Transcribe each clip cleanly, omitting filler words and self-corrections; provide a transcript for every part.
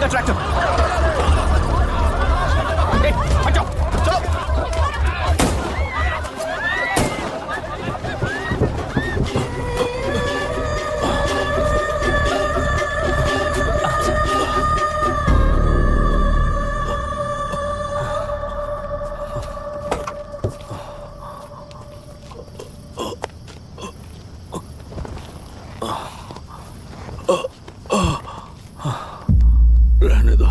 The tractor. हट जाओ, चलो। रहने दो।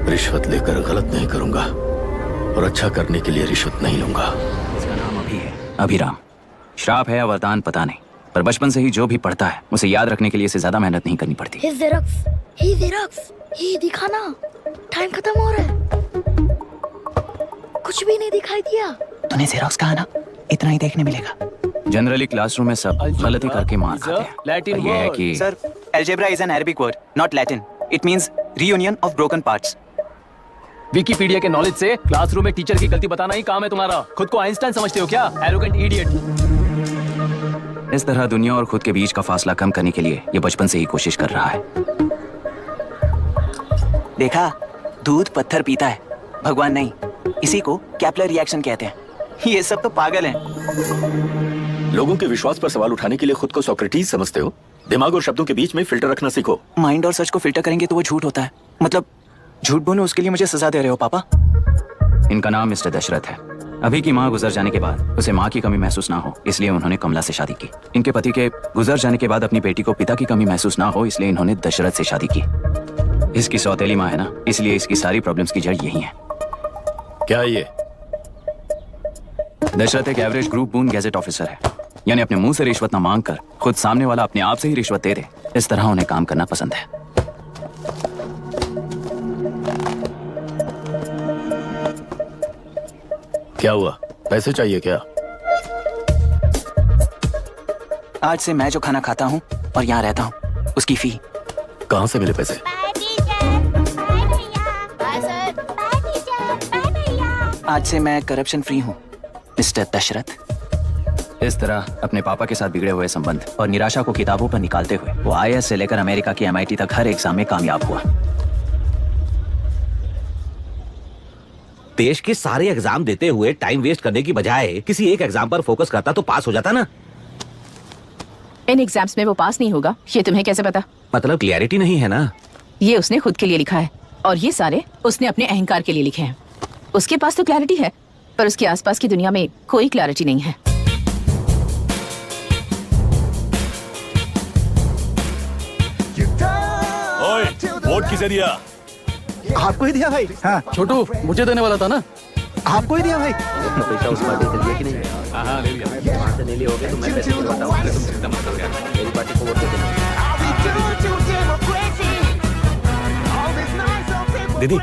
रिश्वत लेकर गलत नहीं करूंगा और अच्छा करने के लिए रिश्वत नहीं लूंगा। इसका नाम अभी है अभिराम। श्राप है या वरदान पता नहीं, पर बचपन से ही जो भी पढ़ता है उसे याद रखने के लिए इसे ज्यादा मेहनत नहीं करनी पड़ती। ये दिखा ना, टाइम खत्म हो रहा है। कुछ भी नहीं दिखाई दिया। तूने जेरोक्स कहा ना, इतना ही देखने मिलेगा। जनरली क्लासरूम में सब गलती करके मार खाते हैं। लैटिन ये है कि sir, algebra is an Arabic word, not Latin. It means reunion of broken parts. Wikipedia के नॉलेज से क्लासरूम में टीचर की गलती बताना ही काम है तुम्हारा। खुद को आइंस्टाइन समझते हो क्या? Arrogant idiot. इस तरह दुनिया और खुद के बीच का फासला कम करने के लिए ये बचपन से ही कोशिश कर रहा है। देखा, दूध पत्थर पीता है, भगवान नहीं। इसी को कैपलर रिएक्शन कहते हैं। ये सब तो पागल हैं। लोगों के विश्वास पर सवाल उठाने के लिए खुद को सोक्रेटिस समझते हो? दिमाग और शब्दों के बीच में फिल्टर रखना सीखो। माइंड और सच को फिल्टर करेंगे तो वो झूठ होता है। मतलब झूठ बोलो, उसके लिए मुझे सजा दे रहे हो पापा? इनका नाम मिस्टर दशरथ है। अभी की माँ गुजर जाने के बाद उसे माँ की कमी महसूस ना हो, इसलिए उन्होंने कमला से शादी की। इनके पति के गुजर जाने के बाद अपनी बेटी को पिता की कमी महसूस ना हो, इसलिए इन्होंने दशरथ से शादी की। इसकी सौतेली माँ है ना, इसलिए इसकी सारी प्रॉब्लम्स की जड़ यही है। क्या ये? दशरथ एक एवरेज ग्रुप बून गैजेट ऑफिसर है, यानी अपने मुंह से रिश्वत ना मांग कर खुद सामने वाला अपने आप से ही रिश्वत दे दे, इस तरह उन्हें काम करना पसंद है। क्या हुआ? पैसे चाहिए क्या? आज से मैं जो खाना खाता हूँ और यहाँ रहता हूँ, उसकी फी। कहाँ से मिले पैसे? आज से मैं करप्शन फ्री हूँ, मिस्टर दशरथ। इस तरह अपने पापा के साथ बिगड़े हुए संबंध और निराशा को किताबों पर निकालते हुए वो IAS से लेकर अमेरिका की MIT तक हर एग्जाम में कामयाब हुआ। देश के सारे एग्जाम देते हुए टाइम वेस्ट करने की बजाय किसी एक एग्जाम पर फोकस करता तो पास हो जाता ना। इन एग्जाम्स में वो पास नहीं होगा, ये तुम्हें कैसे पता? मतलब क्लियरिटी नहीं है ना। ये उसने खुद के लिए लिखा है और ये सारे उसने अपने अहंकार के लिए लिखे हैं। उसके पास तो क्लैरिटी है, पर उसके आसपास की दुनिया में कोई क्लैरिटी नहीं है। ओए, वोट किसे दिया? आपको ही दिया भाई। हाँ छोटू, मुझे देने वाला था ना। आपको ही दिया भाई। पैसा उस पार्टी से लिया कि नहीं? हाँ, ले लिया। वहाँ से ले लिए होगे तो मैं पैसे को बताऊंगा। तुम चिंता मत करो यार, मेरी पार्टी को वोट दे देना। दीदी,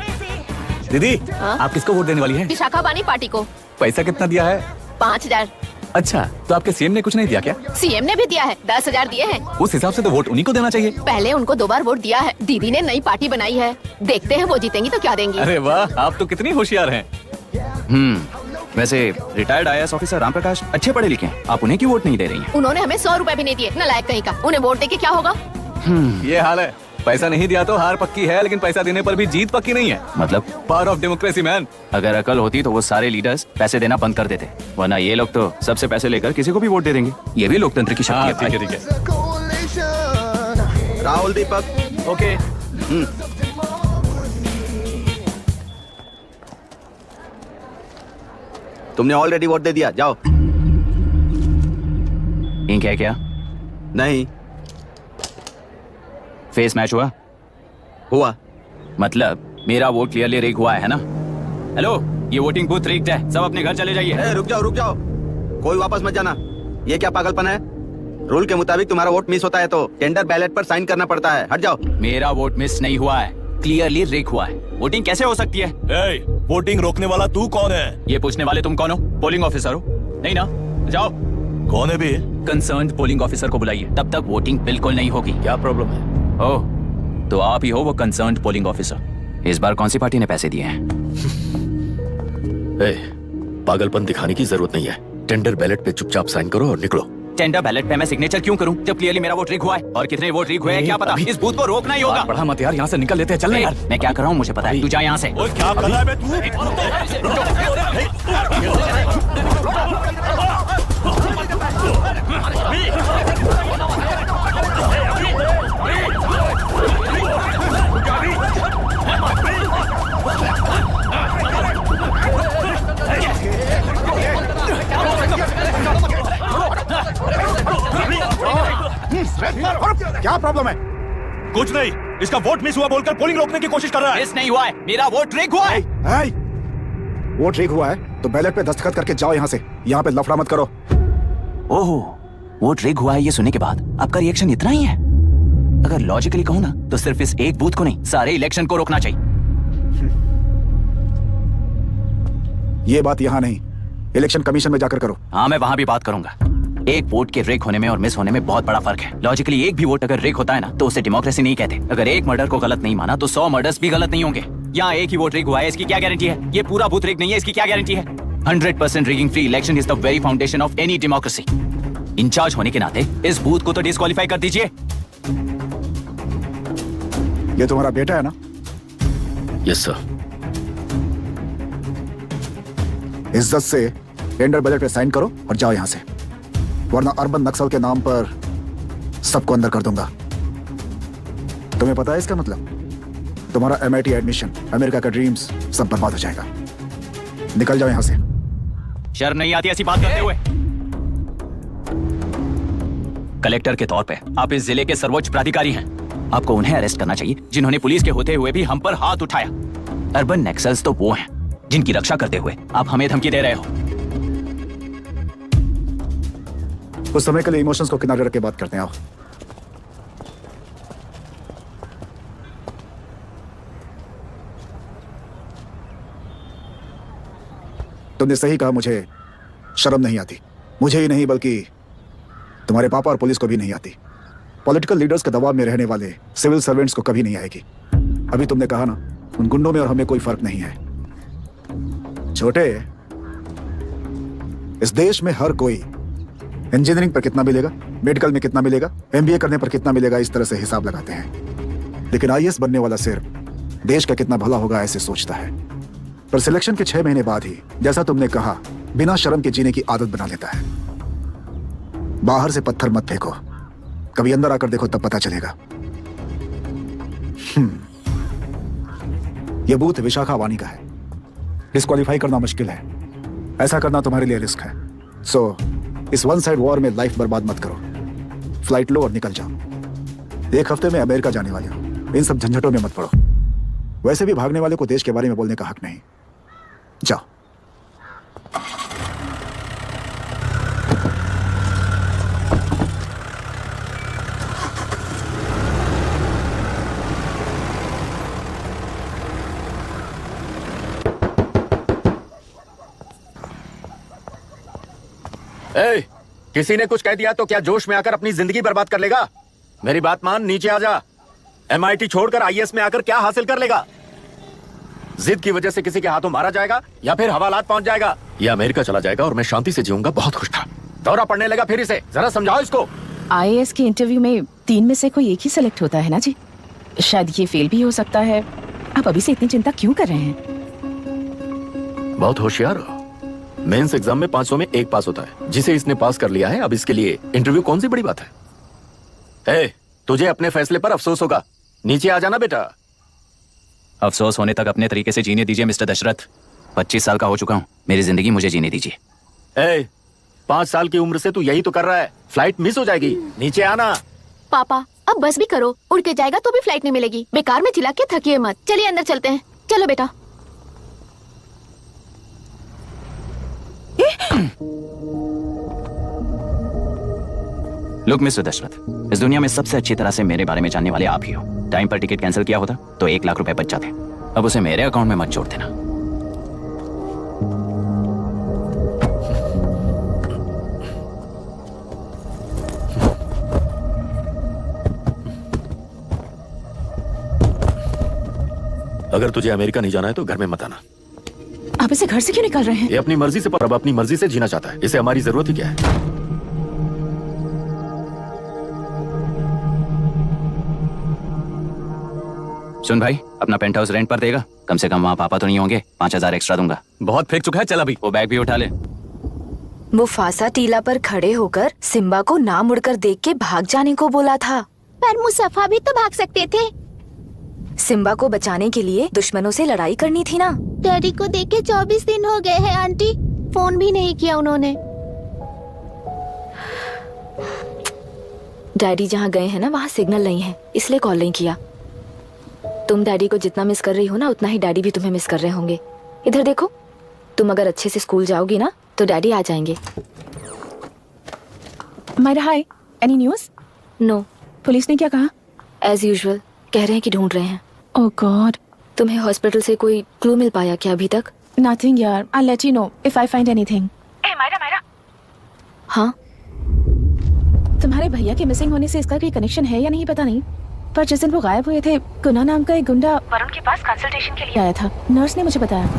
दीदी, आप किसको वोट देने वाली हैं? विशाखा बानी पार्टी को। पैसा कितना दिया है? 5,000। अच्छा, तो आपके सीएम ने कुछ नहीं दिया क्या? CM ने भी दिया है, 10,000 दिए हैं। उस हिसाब से तो वोट उन्हीं को देना चाहिए। पहले उनको 2 बार वोट दिया है। दीदी ने नई पार्टी बनाई है, देखते हैं वो जीतेंगी तो क्या देंगी। अरे वाह, आप तो कितनी होशियार हैं। वैसे retired IAS officer Ram Prakash अच्छे पढ़े लिखे हैं, आप उन्हें क्यों वोट नहीं दे रही हैं? उन्होंने हमें 100 रुपए भी नहीं दिए, नालायक कहीं का। उन्हें वोट देके क्या होगा? ये हाल है। पैसा नहीं दिया तो हार पक्की है, लेकिन पैसा देने पर भी जीत पक्की नहीं है। मतलब पावर ऑफ डेमोक्रेसी मैन। अगर अकल होती तो वो सारे लीडर्स पैसे देना बंद कर देते, वरना ये लोग तो सबसे पैसे लेकर किसी को भी वोट दे देंगे। ये भी लोकतंत्र की शक्ति है भाई। ठीक है। राहुल दीपक। ओके। तुमने ऑलरेडी वोट दे दिया, जाओ। इंक है क्या? नहीं फेस मैच हुआ? हुआ। मतलब मेरा वोट क्लियरली रिग हुआ है ना? हेलो, ये वोटिंग बूथ रिग्ड है, सब अपने घर चले जाइए। रुक जाओ, कोई वापस मत जाना। ये क्या पागलपन है? रूल के मुताबिक तुम्हारा वोट मिस होता है तो टेंडर बैलेट पर साइन करना पड़ता है। हट जाओ। मेरा वोट मिस नहीं हुआ है, क्लियरली रिग हुआ है। वोटिंग कैसे हो सकती है? वोटिंग रोकने वाला तू कौन है? ये पूछने वाले तुम कौन हो? पोलिंग ऑफिसर हो? नहीं ना? जाओ। कौन है भी? कंसर्न्ड पोलिंग ऑफिसर को बुलाइए, तब तक वोटिंग बिल्कुल नहीं होगी। क्या प्रॉब्लम है? ओह, तो आप ही हो वो कंसर्न्ड पोलिंग ऑफिसर। इस बार कौन सी पार्टी ने पैसे दिए हैं? ए, पागलपन दिखाने की जरूरत नहीं है। टेंडर बैलेट पे चुपचाप साइन करो और निकलो। टेंडर बैलेट पे मैं सिग्नेचर क्यों करूं जब क्लियरली मेरा वोट रीक हुआ है? और कितने वोट रीक हुए हैं क्या पता? इस बूथ को रोकना ही होगा। बढ़ा मत यार, यहाँ से निकल लेते हैं, चलने यार। मैं क्या कर रहा हूँ मुझे पता है, तू जा यहाँ से। क्या कर रहा है तू? क्या प्रॉब्लम है? कुछ नहीं, इसका वोट मिस हुआ बोलकर पोलिंग रोकने की कोशिश कर रहा है। मिस नहीं हुआ है, मेरा वोट रीक हुआ है। वोट लीक हुआ है तो बैलेट पे दस्तखत करके जाओ यहाँ से। यहाँ पे लफड़ा मत करो। ओहो, वोट रीक हुआ है ये सुनने के बाद आपका रिएक्शन इतना ही है? अगर लॉजिकली कहूँ ना तो सिर्फ इस एक बूथ को नहीं, सारे इलेक्शन को रोकना चाहिए। ये बात यहाँ नहीं, इलेक्शन कमीशन में जाकर करो। हाँ, मैं वहां भी बात करूंगा। एक वोट के रेक होने में और मिस होने में बहुत बड़ा फर्क है। लॉजिकली एक भी वोट अगर रेक होता है ना तो उसे डेमोक्रेसी नहीं कहते। अगर एक मर्डर को गलत नहीं माना तो 100 मर्डर्स भी गलत नहीं होंगे। यहाँ एक ही वोट रेक हुआ है, इसकी क्या गारंटी है? ये पूरा बूथ रेक नहीं है, इसकी क्या गारंटी है? 100% rigging free election is the very foundation of any democracy. Incharge होने के नाते इस बूथ को तो डिस्क्वालीफाई कर दीजिए। ये तुम्हारा बेटा है ना? Yes sir. इज्जत से टेंडर बैलेट पे साइन करो और जाओ यहाँ से, वरना अर्बन नक्सल के नाम पर सबको अंदर कर दूंगा। तुम्हें पता है इसका मतलब? तुम्हारा MIT एडमिशन, अमेरिका का ड्रीम्स सब बर्बाद हो जाएगा। निकल जाओ यहाँ से। शर्म नहीं आती ऐसी बात करते हुए? कलेक्टर के तौर पे आप इस जिले के सर्वोच्च प्राधिकारी हैं। आपको उन्हें अरेस्ट करना चाहिए जिन्होंने पुलिस के होते हुए भी हम पर हाथ उठाया। अर्बन नक्सल्स तो वो हैं जिनकी रक्षा करते हुए आप हमें धमकी दे रहे हो। कुछ समय के लिए इमोशंस को किनारे रख के बात करते हैं। आओ। तुमने सही कहा, मुझे शर्म नहीं आती। मुझे ही नहीं बल्कि तुम्हारे पापा और पुलिस को भी नहीं आती। पॉलिटिकल लीडर्स के दबाव में रहने वाले सिविल सर्वेंट्स को कभी नहीं आएगी। अभी तुमने कहा ना, उन गुंडों में और हमें कोई फर्क नहीं है। छोटे, इस देश में हर कोई इंजीनियरिंग पर कितना मिलेगा, मेडिकल में कितना मिलेगा, MBA करने पर कितना मिलेगा, इस तरह से हिसाब लगाते हैं। लेकिन IAS बनने वाला सिर्फ देश का कितना भला होगा ऐसे सोचता है। पर सिलेक्शन के 6 महीने बाद ही, जैसा तुमने कहा, बिना शर्म के जीने की आदत बना लेता है। बाहर से पत्थर मत फेंको, कभी अंदर आकर देखो तब पता चलेगा। यह बूथ विशाखावानी का है। डिस्क्वालीफाई करना मुश्किल है, ऐसा करना तुम्हारे लिए रिस्क है। सो इस वन साइड वॉर में लाइफ बर्बाद मत करो। फ्लाइट लो और निकल जाओ। 1 हफ्ते में अमेरिका जाने वाले हो, इन सब झंझटों में मत पड़ो। वैसे भी भागने वाले को देश के बारे में बोलने का हक नहीं। जाओ। ए, किसी ने कुछ कह दिया तो क्या जोश में आकर अपनी जिंदगी बर्बाद कर लेगा? मेरी बात मान, नीचे आ जा। MIT छोड़कर IAS में आकर क्या हासिल कर लेगा? जिद की वजह से किसी के हाथों मारा जाएगा या फिर हवालात पहुंच जाएगा, या अमेरिका चला जाएगा और मैं शांति से जीऊंगा। बहुत खुश था। दौरा पड़ने लगा फिर इसे, जरा समझाओ इसको। IAS के इंटरव्यू में 3 में से कोई एक ही सेलेक्ट होता है ना जी? शायद ये फेल भी हो सकता है। आप अभी से इतनी चिंता क्यों कर रहे हैं? बहुत होशियार हो। मेंस एग्जाम में 500 में 1 पास होता है, जिसे इसने पास कर लिया है। अब इसके लिए इंटरव्यू कौन सी बड़ी बात है? तुझे अपने फैसले पर अफसोस होगा। नीचे आ जाना बेटा। अफसोस होने तक अपने तरीके से जीने दीजिए मिस्टर दशरथ। 25 साल का हो चुका हूँ, मेरी जिंदगी मुझे जीने दीजिए। 5 साल की उम्र से तू यही तो कर रहा है। फ्लाइट मिस हो जाएगी, नीचे आना। पापा अब बस भी करो, उड़ के जाएगा तो भी फ्लाइट नहीं मिलेगी। बेकार में चिल्ला के थकिए मत। चलिए अंदर चलते हैं। चलो बेटा। लुक मिस्टर दशरथ, इस दुनिया में सबसे अच्छी तरह से मेरे बारे में जानने वाले आप ही हो। टाइम पर टिकट कैंसिल किया होता तो 1 लाख रुपए बच जाते। अब उसे मेरे अकाउंट में मत जोड़ देना। अगर तुझे अमेरिका नहीं जाना है तो घर में मत आना। आप इसे घर से क्यों निकाल रहे हैं? ये अपनी मर्जी से, पर अब अपनी मर्जी से जीना चाहता है। इसे हमारी जरूरत ही क्या है? सुन भाई, अपना पेंट हाउस रेंट पर देगा? कम से कम वहाँ पापा तो नहीं होंगे। 5,000 एक्स्ट्रा दूंगा। बहुत फेंक चुका है, चल अभी। वो बैग भी उठा ले। मुफासा टीला पर खड़े होकर सिम्बा को ना मुड़कर देख के भाग जाने को बोला था। पर मुसफ़ा भी तो भाग सकते थे। सिम्बा को बचाने के लिए दुश्मनों से लड़ाई करनी थी ना। डैडी को देख के 24 दिन हो गए हैं आंटी, फोन भी नहीं किया उन्होंने। डैडी जहाँ गए हैं ना, वहाँ सिग्नल नहीं है, इसलिए कॉल नहीं किया। तुम डैडी को जितना मिस कर रही हो ना, उतना ही डैडी भी तुम्हें मिस कर रहे होंगे। इधर देखो, तुम अगर अच्छे से स्कूल जाओगी ना तो डैडी आ जाएंगे। मायरा हाय, एनी न्यूज़? नो। पुलिस ने क्या कहा? एज यूजुअल कह रहे हैं कि ढूंढ रहे हैं। ओह गॉड। तुम्हें हॉस्पिटल से कोई क्लू मिल पाया क्या अभी तक? नथिंग यार, I let you know if I find anything. ए मायरा। हाँ, तुम्हारे भैया के मिसिंग होने से इसका कोई कनेक्शन है या नहीं पता नहीं, पर जिस दिन वो गायब हुए थे, गुना नाम का एक गुंडा वरुण के पास कंसल्टेशन के लिए आया था। नर्स ने मुझे बताया।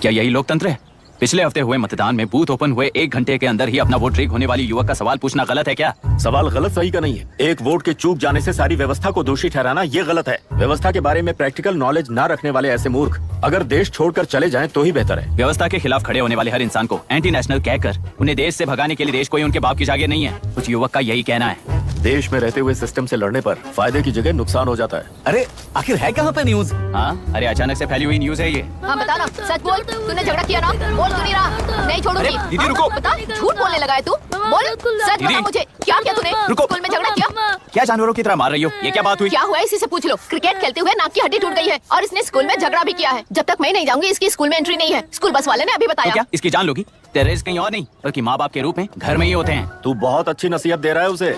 क्या यही लोकतंत्र है? पिछले हफ्ते हुए मतदान में बूथ ओपन हुए 1 घंटे के अंदर ही अपना वोट लीक होने वाली युवक का सवाल पूछना गलत है क्या? सवाल गलत सही का नहीं है। एक वोट के चूक जाने से सारी व्यवस्था को दोषी ठहराना ये गलत है। व्यवस्था के बारे में प्रैक्टिकल नॉलेज ना रखने वाले ऐसे मूर्ख अगर देश छोड़कर चले जाएं तो ही बेहतर है। व्यवस्था के खिलाफ खड़े होने वाले हर इंसान को एंटी नेशनल कहकर उन्हें देश से भगाने के लिए देश कोई उनके बाप की जागीर नहीं है। उस युवक का यही कहना है। देश में रहते हुए सिस्टम से लड़ने पर फायदे की जगह नुकसान हो जाता है। अरे आखिर है कहाँ पे न्यूज? हाँ, अरे अचानक से फैली हुई न्यूज है ये। हाँ बता ना, सच बोल, तूने झगड़ा किया ना? बोल क्यों नहीं रहा? नहीं छोड़ूंगी। अरे, दीदी रुको। बता, झूठ बोलने लगा है तू? बोल, सच बता मुझे, क्या किया तूने? रुको। स्कूल में झगड़ा किया? क्या जानवरों की तरह मार रही हो? ये क्या बात हुई? क्या हुआ इसी से पूछ लो। क्रिकेट खेलते हुए नाक की हड्डी टूट गई है और इसने स्कूल में झगड़ा भी किया है। जब तक मैं नहीं जाऊंगी इसकी स्कूल में एंट्री नहीं है। स्कूल बस वाले ने अभी तो बताया। क्या इसकी जान लोगी? टेररिस्ट कहीं और नहीं बल्कि माँ बाप के रूप में घर में ही होते हैं। तू बहुत अच्छी नसीहत दे रहा है उसे।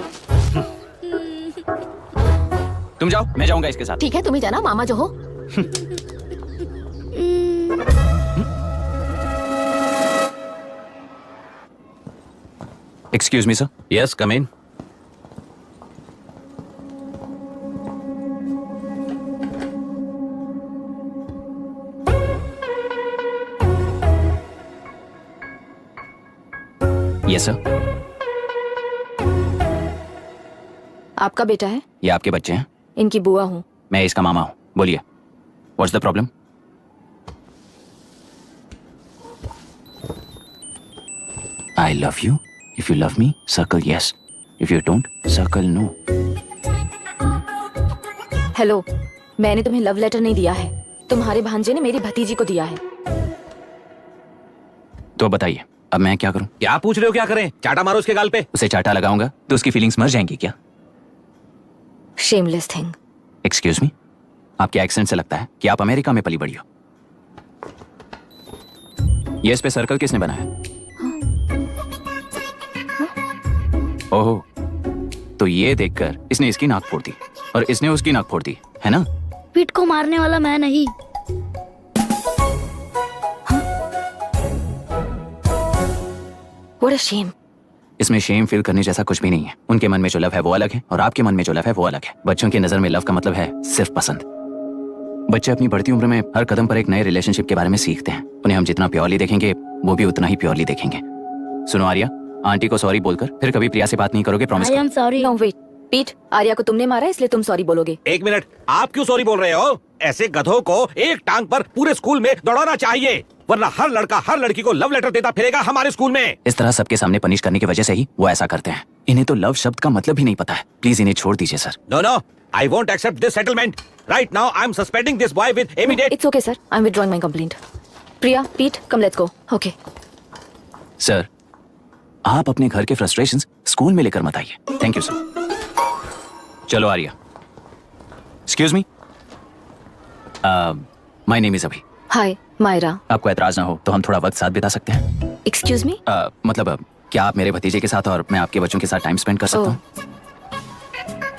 तुम जाओ, मैं जाऊंगा इसके साथ। ठीक है, तुम ही जाना, मामा जो हो। Excuse me sir. Yes, come in. Yes sir. आपका बेटा है? ये आपके बच्चे हैं? इनकी बुआ हूँ। मैं इसका मामा हूँ। बोलिए, what's the problem? I love you. If you love me, circle yes. If you don't, circle no. Hello, मैंने तुम्हें लव लेटर नहीं दिया है, तुम्हारे भांजे ने मेरी भतीजी को दिया है। तो बताइए, अब मैं क्या करूं? क्या पूछ रहे हो? क्या करें? चाटा मारो उसके गाल पे। उसे चाटा लगाऊंगा तो उसकी फीलिंग्स मर जाएंगी क्या? Shameless thing. एक्सक्यूज मी, आपके एक्सेंट से लगता है कि आप अमेरिका में पली बड़ी हो। ये इस पे सर्कल किसने बनाया? ओहो, तो ये देखकर इसने इसकी नाक फोड़ दी और इसने उसकी नाक फोड़ दी, है ना? पीठ को मारने वाला मैं नहीं। What a shame. इसमें शेम फील करने जैसा कुछ भी नहीं है। उनके मन में जो लव है वो अलग है और आपके मन में जो लव है वो अलग है। बच्चों की नजर में लव का मतलब है सिर्फ पसंद। बच्चे अपनी बढ़ती उम्र में हर कदम पर एक नए रिलेशनशिप के बारे में सीखते हैं। उन्हें हम जितना प्योरली देखेंगे वो भी उतना ही प्योरली देखेंगे। सुनो आर्या, आंटी को सॉरी बोलकर फिर कभी प्रिया से बात नहीं करोगे, प्रॉमिस करो। सॉरी। No wait, पीट, आर्या को तुमने मारा इसलिए तुम सॉरी बोलोगे। एक मिनट, आप क्यों सॉरी बोल रहे हो? ऐसे गधों को एक टांग पर पूरे स्कूल में दौड़ाना चाहिए, वरना हर लड़का हर लड़की को लव लेटर देता फिरेगा हमारे स्कूल में। इस तरह सबके सामने पनिश करने की वजह से ही वो ऐसा करते हैं। इन्हें तो लव शब्द का मतलब ही नहीं पता है। प्लीज इन्हें छोड़ दीजिए sir. No no, I won't accept this settlement. Right now I am suspending this boy with immediate. It's okay sir, I'm withdrawing my complaint. Priya, Pete, come let's go. Okay. Sir, आप अपने घर के frustrations school में लेकर मत आइए। Thank you sir. चलो Arya. Excuse me, my name is Abhi. Hi, Myra. आपको एतराज ना हो तो हम थोड़ा वक्त साथ बिता सकते हैं? Excuse me? मतलब क्या आप मेरे भतीजे के साथ और मैं आपके बच्चों के साथ टाइम स्पेंड कर सकता हूँ?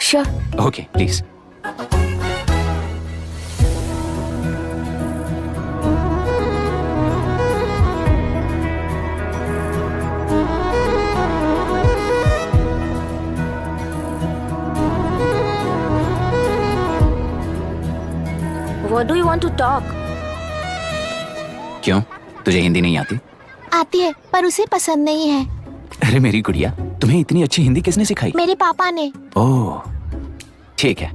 Sure. Okay, please. What do you want to talk? क्यों, तुझे हिंदी नहीं आती? आती है पर उसे पसंद नहीं है। अरे मेरी गुड़िया, तुम्हें इतनी अच्छी हिंदी किसने सिखाई? मेरे पापा ने। ओह ठीक है।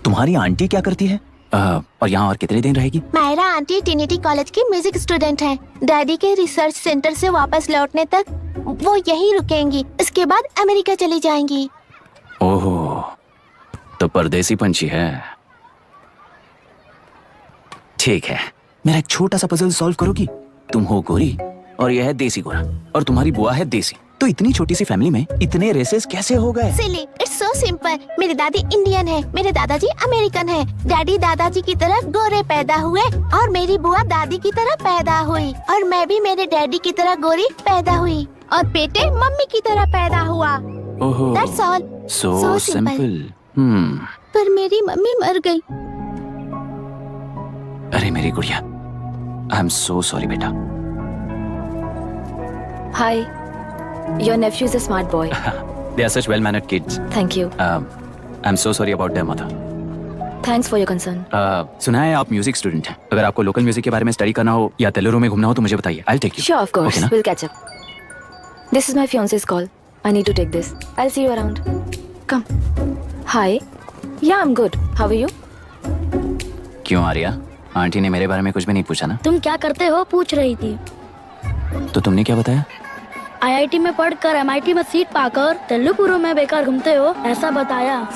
तुम्हारी आंटी क्या करती है? और यहाँ और कितने दिन रहेगी? मायरा आंटी ट्रिनिटी कॉलेज की म्यूजिक स्टूडेंट है। डैडी के रिसर्च सेंटर से वापस लौटने तक वो यहीं रुकेंगी। इसके बाद अमेरिका चली जाएंगी। ओह, तो परदेसी पंछी है। ठीक है, मेरा एक छोटा सा पजल सॉल्व करोगी? तुम हो गोरी और यह है देसी गोरा और तुम्हारी बुआ है देसी, तो इतनी छोटी सी फैमिली में इतने रेसेस कैसे हो गए? सिली, इट्स सो सिंपल। मेरी दादी इंडियन है, मेरे दादाजी अमेरिकन है। डैडी दादाजी की तरह गोरे पैदा हुए और मेरी बुआ दादी की तरह पैदा हुई और मैं भी मेरे डैडी की तरह गोरी पैदा हुई और बेटे मम्मी की तरह पैदा हुआ। ओहो, That's all. so So simple. पर मेरी मम्मी मर गई। अरे मेरी गुड़िया, आई एम सो सॉरी बेटा। Hi. Your nephew is a smart boy. They are such well-mannered kids. Thank you. I'm so sorry about their mother. Thanks for your concern. सुना है आप म्यूजिक स्टूडेंट हैं। अगर आपको लोकल म्यूजिक के बारे में स्टडी करना हो या तेलुरु में घूमना हो तो मुझे बताइए। I'll take you. Sure, of course. Okay, ना? We'll catch up. This is my fiance's call. I need to take this. I'll see you around. Come. Hi. Yeah, I'm good. How are you? क्यों Arya, aunty ने मेरे बारे में कुछ भी नहीं पूछा ना? तुम क्या करते हो पूछ रही थी। तो तुमने क्या बताया? आईआईटी में पढ़कर एमआईटी में सीट पाकर तेलुगुरु में बेकार घूमते हो ऐसा बताया।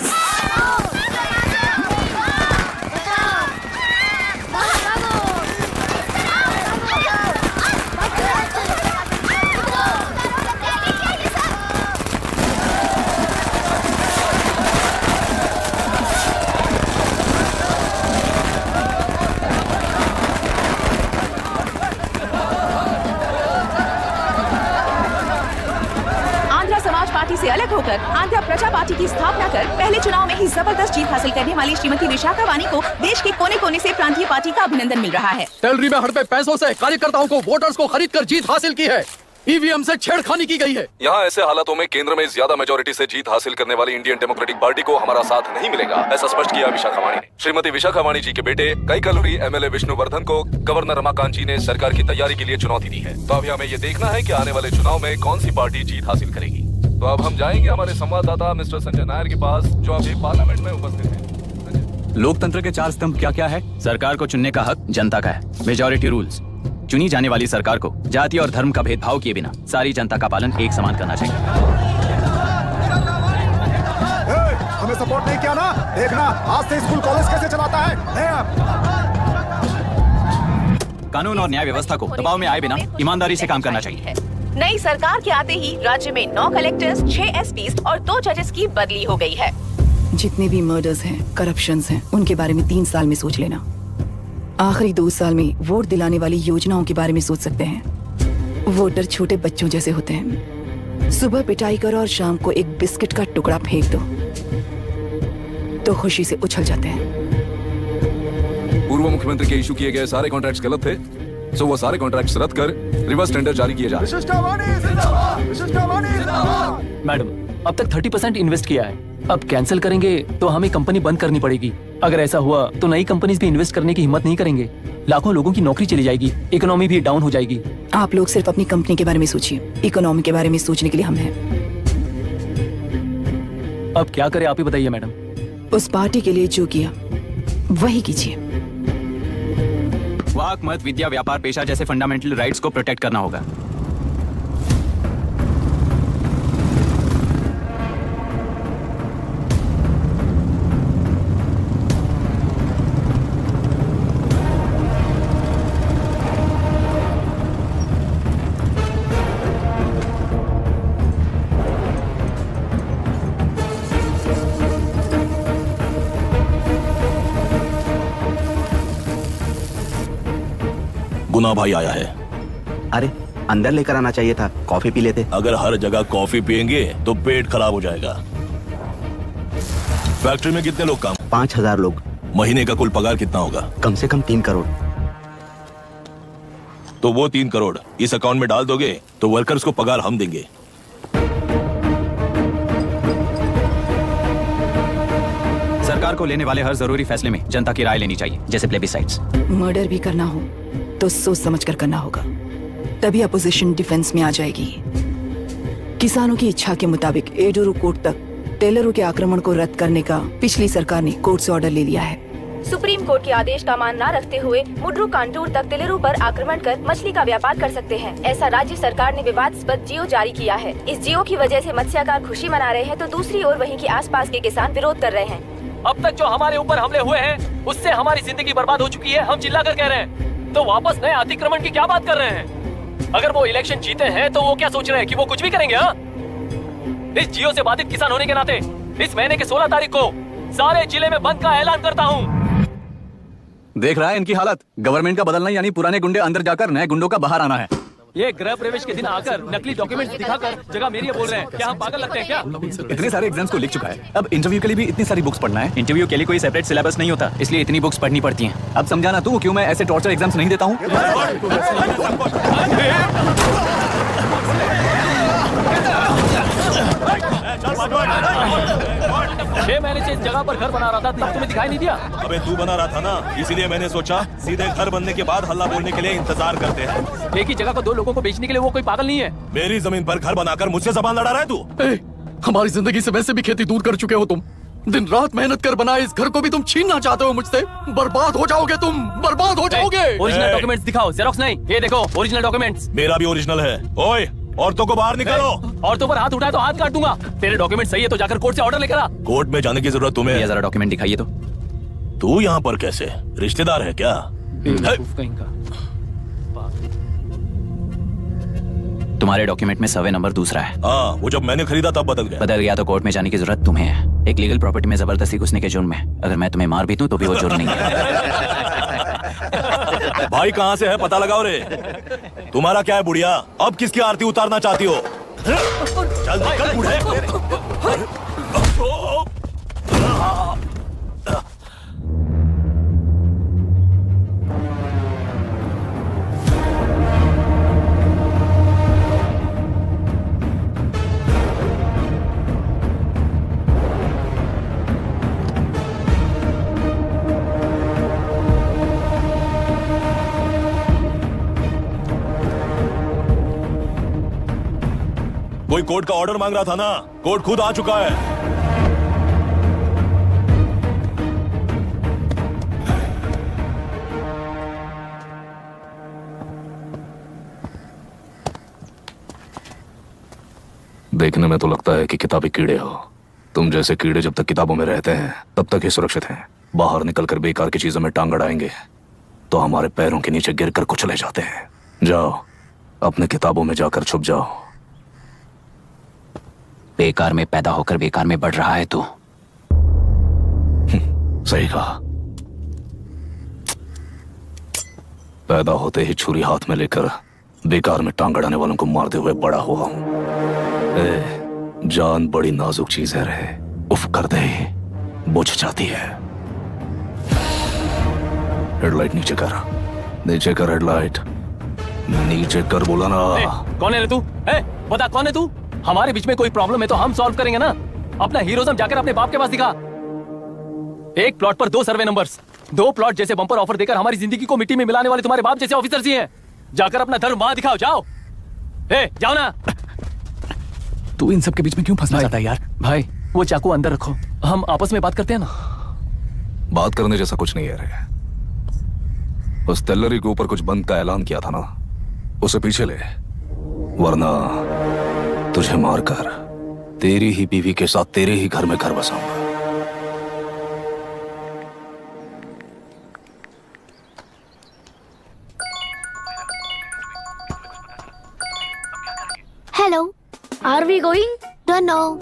से अलग होकर आंध्र प्रजा पार्टी की स्थापना कर पहले चुनाव में ही जबरदस्त जीत हासिल करने वाली श्रीमती विशाखा वानी को देश के कोने कोने से प्रांतीय पार्टी का अभिनंदन मिल रहा है। टेलरी में हड़पे पैसों से कार्यकर्ताओं को वोटर्स को खरीद कर जीत हासिल की है। ईवीएम से छेड़खानी की गई है। यहाँ ऐसे हालातों में केंद्र में ज्यादा मेजोरिटी से जीत हासिल करने वाली इंडियन डेमोक्रेटिक पार्टी को हमारा साथ नहीं मिलेगा, ऐसा स्पष्ट किया विशाखा वाणी ने। श्रीमती विशाखा वाणी जी के बेटे कई कलोरी एमएलए विष्णुवर्धन को गवर्नर रमाकांत जी ने सरकार की तैयारी के लिए चुनौती दी है। तो अब हमें ये देखना है कि आने वाले चुनाव में कौन सी पार्टी जीत हासिल करेगी। तो अब हम जाएंगे हमारे संवाददाता मिस्टर संजय नायर के पास, जो अभी पार्लियामेंट में उपस्थित है। लोकतंत्र के चार स्तंभ क्या क्या है? सरकार को चुनने का हक जनता का है। Majority rules. चुनी जाने वाली सरकार को जाति और धर्म का भेदभाव किए बिना सारी जनता का पालन एक समान करना चाहिए। हमें सपोर्ट नहीं किया ना, देखना आज से स्कूल कॉलेज कैसे चलाता है। कानून और न्याय व्यवस्था को दबाव में आए बिना ईमानदारी से काम करना चाहिए। नई सरकार के आते ही राज्य में 9 कलेक्टर्स, 6 एसपीज और 2 जजेस की बदली हो गई है। जितने भी मर्डर्स हैं, करप्शंस हैं, उनके बारे में 3 साल में सोच लेना। आखिरी 2 साल में वोट दिलाने वाली योजनाओं के बारे में सोच सकते हैं। वोटर छोटे बच्चों जैसे होते हैं। सुबह पिटाई करो और शाम को एक बिस्किट का टुकड़ा फेंक दो तो खुशी से उछल जाते हैं। पूर्व मुख्यमंत्री के इशू किए गए सारे कॉन्ट्रैक्ट्स गलत थे, सो वो सारे कॉन्ट्रैक्ट्स रद्द कर रिवर्स टेंडर जारी किए जा रहे हैं। मैडम, अब तक 30% इन्वेस्ट किया है, अब कैंसिल करेंगे तो हमें कंपनी बंद करनी पड़ेगी। अगर ऐसा हुआ तो नई कंपनीज भी इन्वेस्ट करने की हिम्मत नहीं करेंगे। लाखों लोगों की नौकरी चली जाएगी, इकोनॉमी भी डाउन हो जाएगी। आप लोग सिर्फ अपनी कंपनी के बारे में सोचिए, इकोनॉमी के बारे में सोचने के लिए हम हैं। अब क्या करें, आप ही बताइए मैडम। उस पार्टी के लिए जो किया वही कीजिए। वाक, मत, विद्या, व्यापार, पेशा जैसे फंडामेंटल राइट्स को प्रोटेक्ट करना होगा। गुना भाई आया है। अरे अंदर लेकर आना चाहिए था, कॉफी पी लेते। अगर हर जगह कॉफी पियेंगे तो पेट खराब हो जाएगा। फैक्ट्री में कितने लोग काम? 5000 लोग। महीने का कुल पगार कितना होगा? कम से कम 3 करोड़। तो वो 3 करोड़ इस अकाउंट में डाल दोगे तो वर्कर्स को पगार हम देंगे। सरकार सरकार को लेने वाले हर जरूरी फैसले में जनता की राय लेनी चाहिए, जैसे प्लेबिसाइट्स। मर्डर भी करना हो तो सोच समझ कर करना होगा, तभी अपोजिशन डिफेंस में आ जाएगी। किसानों की इच्छा के मुताबिक एडोरू कोर्ट तक टेलरों के आक्रमण को रद्द करने का पिछली सरकार ने कोर्ट से ऑर्डर ले लिया है। सुप्रीम कोर्ट के आदेश का मान न रखते हुए मुड्रू कांटूर तक टेलरों पर आक्रमण कर मछली का व्यापार कर सकते हैं, ऐसा राज्य सरकार ने विवादास्पद जियो जारी किया है। इस जियो की वजह से मत्स्यकार खुशी मना रहे हैं, तो दूसरी ओर वहीं के आसपास के किसान विरोध कर रहे हैं। अब तक जो हमारे ऊपर हमले हुए हैं उससे हमारी जिंदगी बर्बाद हो चुकी है, हम चिल्ला कर कह रहे हैं, तो वापस नए अतिक्रमण की क्या बात कर रहे हैं? अगर वो इलेक्शन जीते हैं तो वो क्या सोच रहे हैं कि वो कुछ भी करेंगे? हाँ, इस जियो से बाधित किसान होने के नाते इस महीने के 16 तारीख को सारे जिले में बंद का ऐलान करता हूँ। देख रहा है इनकी हालत, गवर्नमेंट का बदलना यानी पुराने गुंडे अंदर जाकर नए गुंडों का बाहर आना है। ये गृह प्रवेश के दिन आकर नकली डॉक्यूमेंट दिखाकर जगह मेरी बोल रहे हैं, क्या हम पागल लगते हैं क्या? इतने सारे एग्जाम्स को लिख चुका है, अब इंटरव्यू के लिए भी इतनी सारी बुक्स पढ़ना है। इंटरव्यू के लिए कोई सेपरेट सिलेबस नहीं होता, इसलिए इतनी बुक्स पढ़नी पड़ती हैं। अब समझाना तू क्यों मैं ऐसे टॉर्चर एग्जाम्स नहीं देता हूँ। 6 महीने से इस जगह पर घर बना रहा था, तुम्हें दिखाई नहीं दिया? अबे तू बना रहा था ना, इसीलिए मैंने सोचा सीधे घर बनने के बाद हल्ला बोलने के लिए इंतजार करते हैं। एक ही जगह को 2 लोगों को बेचने के लिए वो कोई पागल नहीं है। मेरी जमीन पर घर बनाकर मुझसे जबान लड़ा रहा है तू। हमारी जिंदगी से वैसे भी खेती दूर कर चुके हो तुम, दिन रात मेहनत कर बनाए इस घर को भी तुम छीनना चाहते हो मुझसे। बर्बाद हो जाओगे तुम, बर्बाद हो जाओगे। ओरिजिनल डॉक्यूमेंट्स दिखाओ, जेरोक्स नहीं। ये देखो ओरिजिनल डॉक्यूमेंट्स। मेरा भी ओरिजिनल है। ओए औरतों को बाहर निकालो। औरतों पर हाथ उठाए तो हाथ काट दूंगा। तेरे डॉक्यूमेंट सही है तो जाकर कोर्ट से ऑर्डर लेकर आ। कोर्ट में जाने की जरूरत तुम्हें है। जरा डॉक्यूमेंट दिखाइए तो। तू यहाँ पर कैसे? रिश्तेदार है क्या? तुम्हारे डॉक्यूमेंट में सर्वे नंबर दूसरा है। हाँ, वो जब मैंने खरीदा तब बदल गया तो कोर्ट में जाने की जरूरत तुम्हें है। एक लीगल प्रॉपर्टी में जबरदस्ती घुसने के जुर्म में अगर मैं तुम्हें मार भी दूं तो भी वो जुर्म नहीं है। भाई कहाँ से है पता लगाओ रे। तुम्हारा क्या है बुढ़िया, अब किसकी आरती उतारना चाहती हो? चल निकल बूढ़े। कोई कोर्ट का ऑर्डर मांग रहा था ना, कोर्ट खुद आ चुका है। देखने में तो लगता है कि किताबी कीड़े हो। तुम जैसे कीड़े जब तक किताबों में रहते हैं तब तक ही सुरक्षित हैं। बाहर निकलकर बेकार की चीजों में टांग अड़ाएंगे तो हमारे पैरों के नीचे गिरकर कुचले जाते हैं। जाओ अपने किताबों में जाकर छुप जाओ। बेकार में पैदा होकर बेकार में बढ़ रहा है तू। सही कहा। पैदा होते ही छुरी हाथ में लेकर बेकार में टांग अड़ाने वालों को मारते हुए बड़ा हुआ हूं। जान बड़ी नाजुक चीज है रे, उफ कर दे बुझ जाती है। हेडलाइट नीचे कर, नीचे कर हेडलाइट, नीचे कर बोला ना। कौन है रे तू? बता कौन है तू? हमारे बीच में कोई प्रॉब्लम है तो हम सॉल्व करेंगे ना। अपना हीरोइज्म जाकर अपने बाप के पास दिखा। एक प्लॉट पर 2 सर्वे नंबर्स, 2 प्लॉट जैसे बम्पर ऑफर देकर हमारी जिंदगी को मिट्टी में मिलाने वाले तुम्हारे बाप जैसे ऑफिसर्स ही हैं। जाकर अपना धर्म वहां दिखाओ, जाओ। जाओ ना। तू इन सब के बीच में क्यों फंसना चाहता है यार? भाई वो चाकू अंदर रखो, हम आपस में बात करते हैं ना। बात करने जैसा कुछ नहीं है रे। उस तेलरी के ऊपर कुछ बंद का ऐलान किया था ना, उसे पीछे ले, वरना तुझे मारकर तेरी ही बीवी के साथ तेरे ही घर में घर बसाऊंगा। Hello, are we going? Don't know,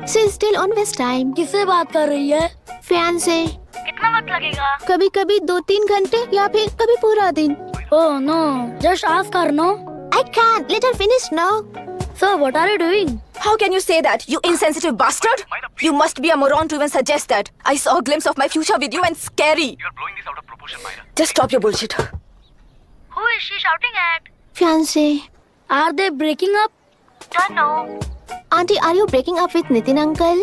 she is still on waste time. किससे बात कर रही है? फैन से। कितना वक्त लगेगा? कभी कभी 2-3 घंटे या फिर कभी पूरा दिन। Oh no, just ask her no. I can't. Let her finish now. So what are you doing? How can you say that, you insensitive bastard? You must be a moron to even suggest that. I saw a glimpse of my future with you and scary. You're blowing this out of proportion, Myra. Just stop your bullshit. Who is she shouting at? Fiancé. Are they breaking up? Don't know. Auntie, are you breaking up with Nitin uncle?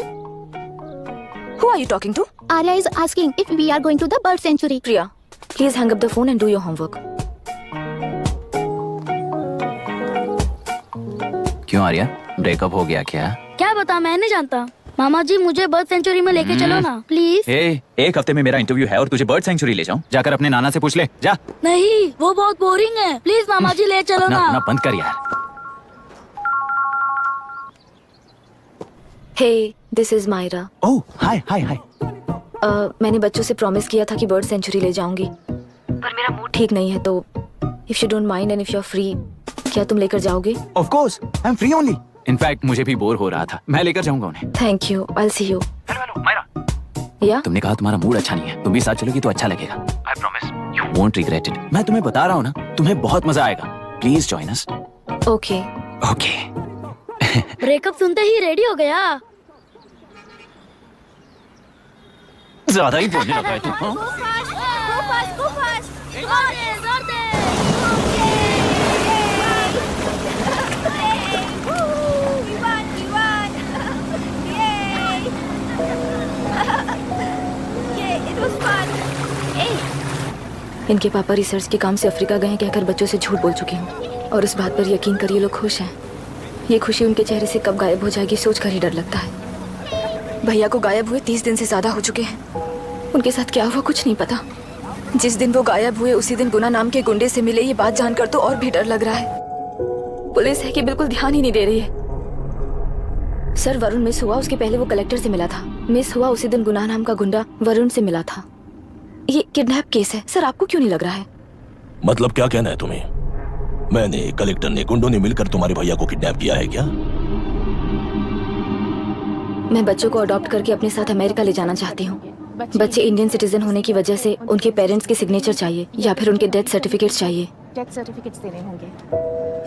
Who are you talking to? Arya is asking if we are going to the bird sanctuary. Priya, please hang up the phone and do your homework. क्यों Arya, breakup हो गया क्या? क्या बता, मैं नहीं जानता। मामा जी मुझे बर्ड सेंचुरी में लेके चलो ना प्लीज। एक हफ्ते में मेरा इंटरव्यू है और तुझे बर्ड सेंचुरी ले जाऊं? जाकर अपने नाना से पूछ ले, जा। नहीं, वो बहुत बोरिंग है, प्लीज मामा जी ले चलो ना। अपना बंद कर यार। Hey, this is Myra. Oh, hi. मैंने बच्चों से प्रॉमिस किया था कि बर्ड सेंचुरी ले जाऊंगी, पर मेरा मूड ठीक नहीं है, तो if you don't mind and if you're free, क्या तुम लेकर जाओगे? Of course, I'm free only. In fact मुझे भी बोर हो रहा था, मैं लेकर जाऊंगा उन्हें। Thank you, I'll see you. Hello Myra. Yeah? तुमने कहा तुम्हारा मूड अच्छा नहीं है, तुम भी साथ चलोगी तो अच्छा लगेगा। I promise, you won't regret it. मैं तुम्हें बता रहा हूँ ना, तुम्हें बहुत मजा आएगा। Please join us. Okay. Okay. Breakup सुनते ही रेडी हो गया। ज्यादा ही बोलने लगा है तू, हाँ? इनके पापा रिसर्च के काम से अफ्रीका गए कहकर बच्चों से झूठ बोल चुकी हूँ, और उस बात पर यकीन कर ये लोग खुश हैं। ये खुशी उनके चेहरे से कब गायब हो जाएगी सोच कर ही डर लगता है। भैया को गायब हुए 30 दिन से ज्यादा हो चुके हैं। उनके साथ क्या हुआ कुछ नहीं पता। जिस दिन वो गायब हुए उसी दिन गुना नाम के गुंडे से मिले, ये बात जानकर तो और भी डर लग रहा है। पुलिस है कि बिल्कुल ध्यान ही नहीं दे रही है। सर, वरुण मिस हुआ, उसके पहले वो कलेक्टर से मिला था। मिस हुआ उसी दिन गुना नाम का गुंडा वरुण से मिला था। ये किडनैप केस है सर, आपको क्यों नहीं लग रहा है? मतलब क्या कहना है तुम्हें? मैंने, कलेक्टर ने, गुंडों ने मिलकर तुम्हारे भैया को किडनैप किया है क्या? मैं बच्चों को अडॉप्ट करके अपने साथ अमेरिका ले जाना चाहती हूँ। बच्चे इंडियन सिटीजन होने की वजह से उनके पेरेंट्स के सिग्नेचर चाहिए या फिर उनके डेथ सर्टिफिकेट्स चाहिए। डेथ सर्टिफिकेट्स देने होंगे।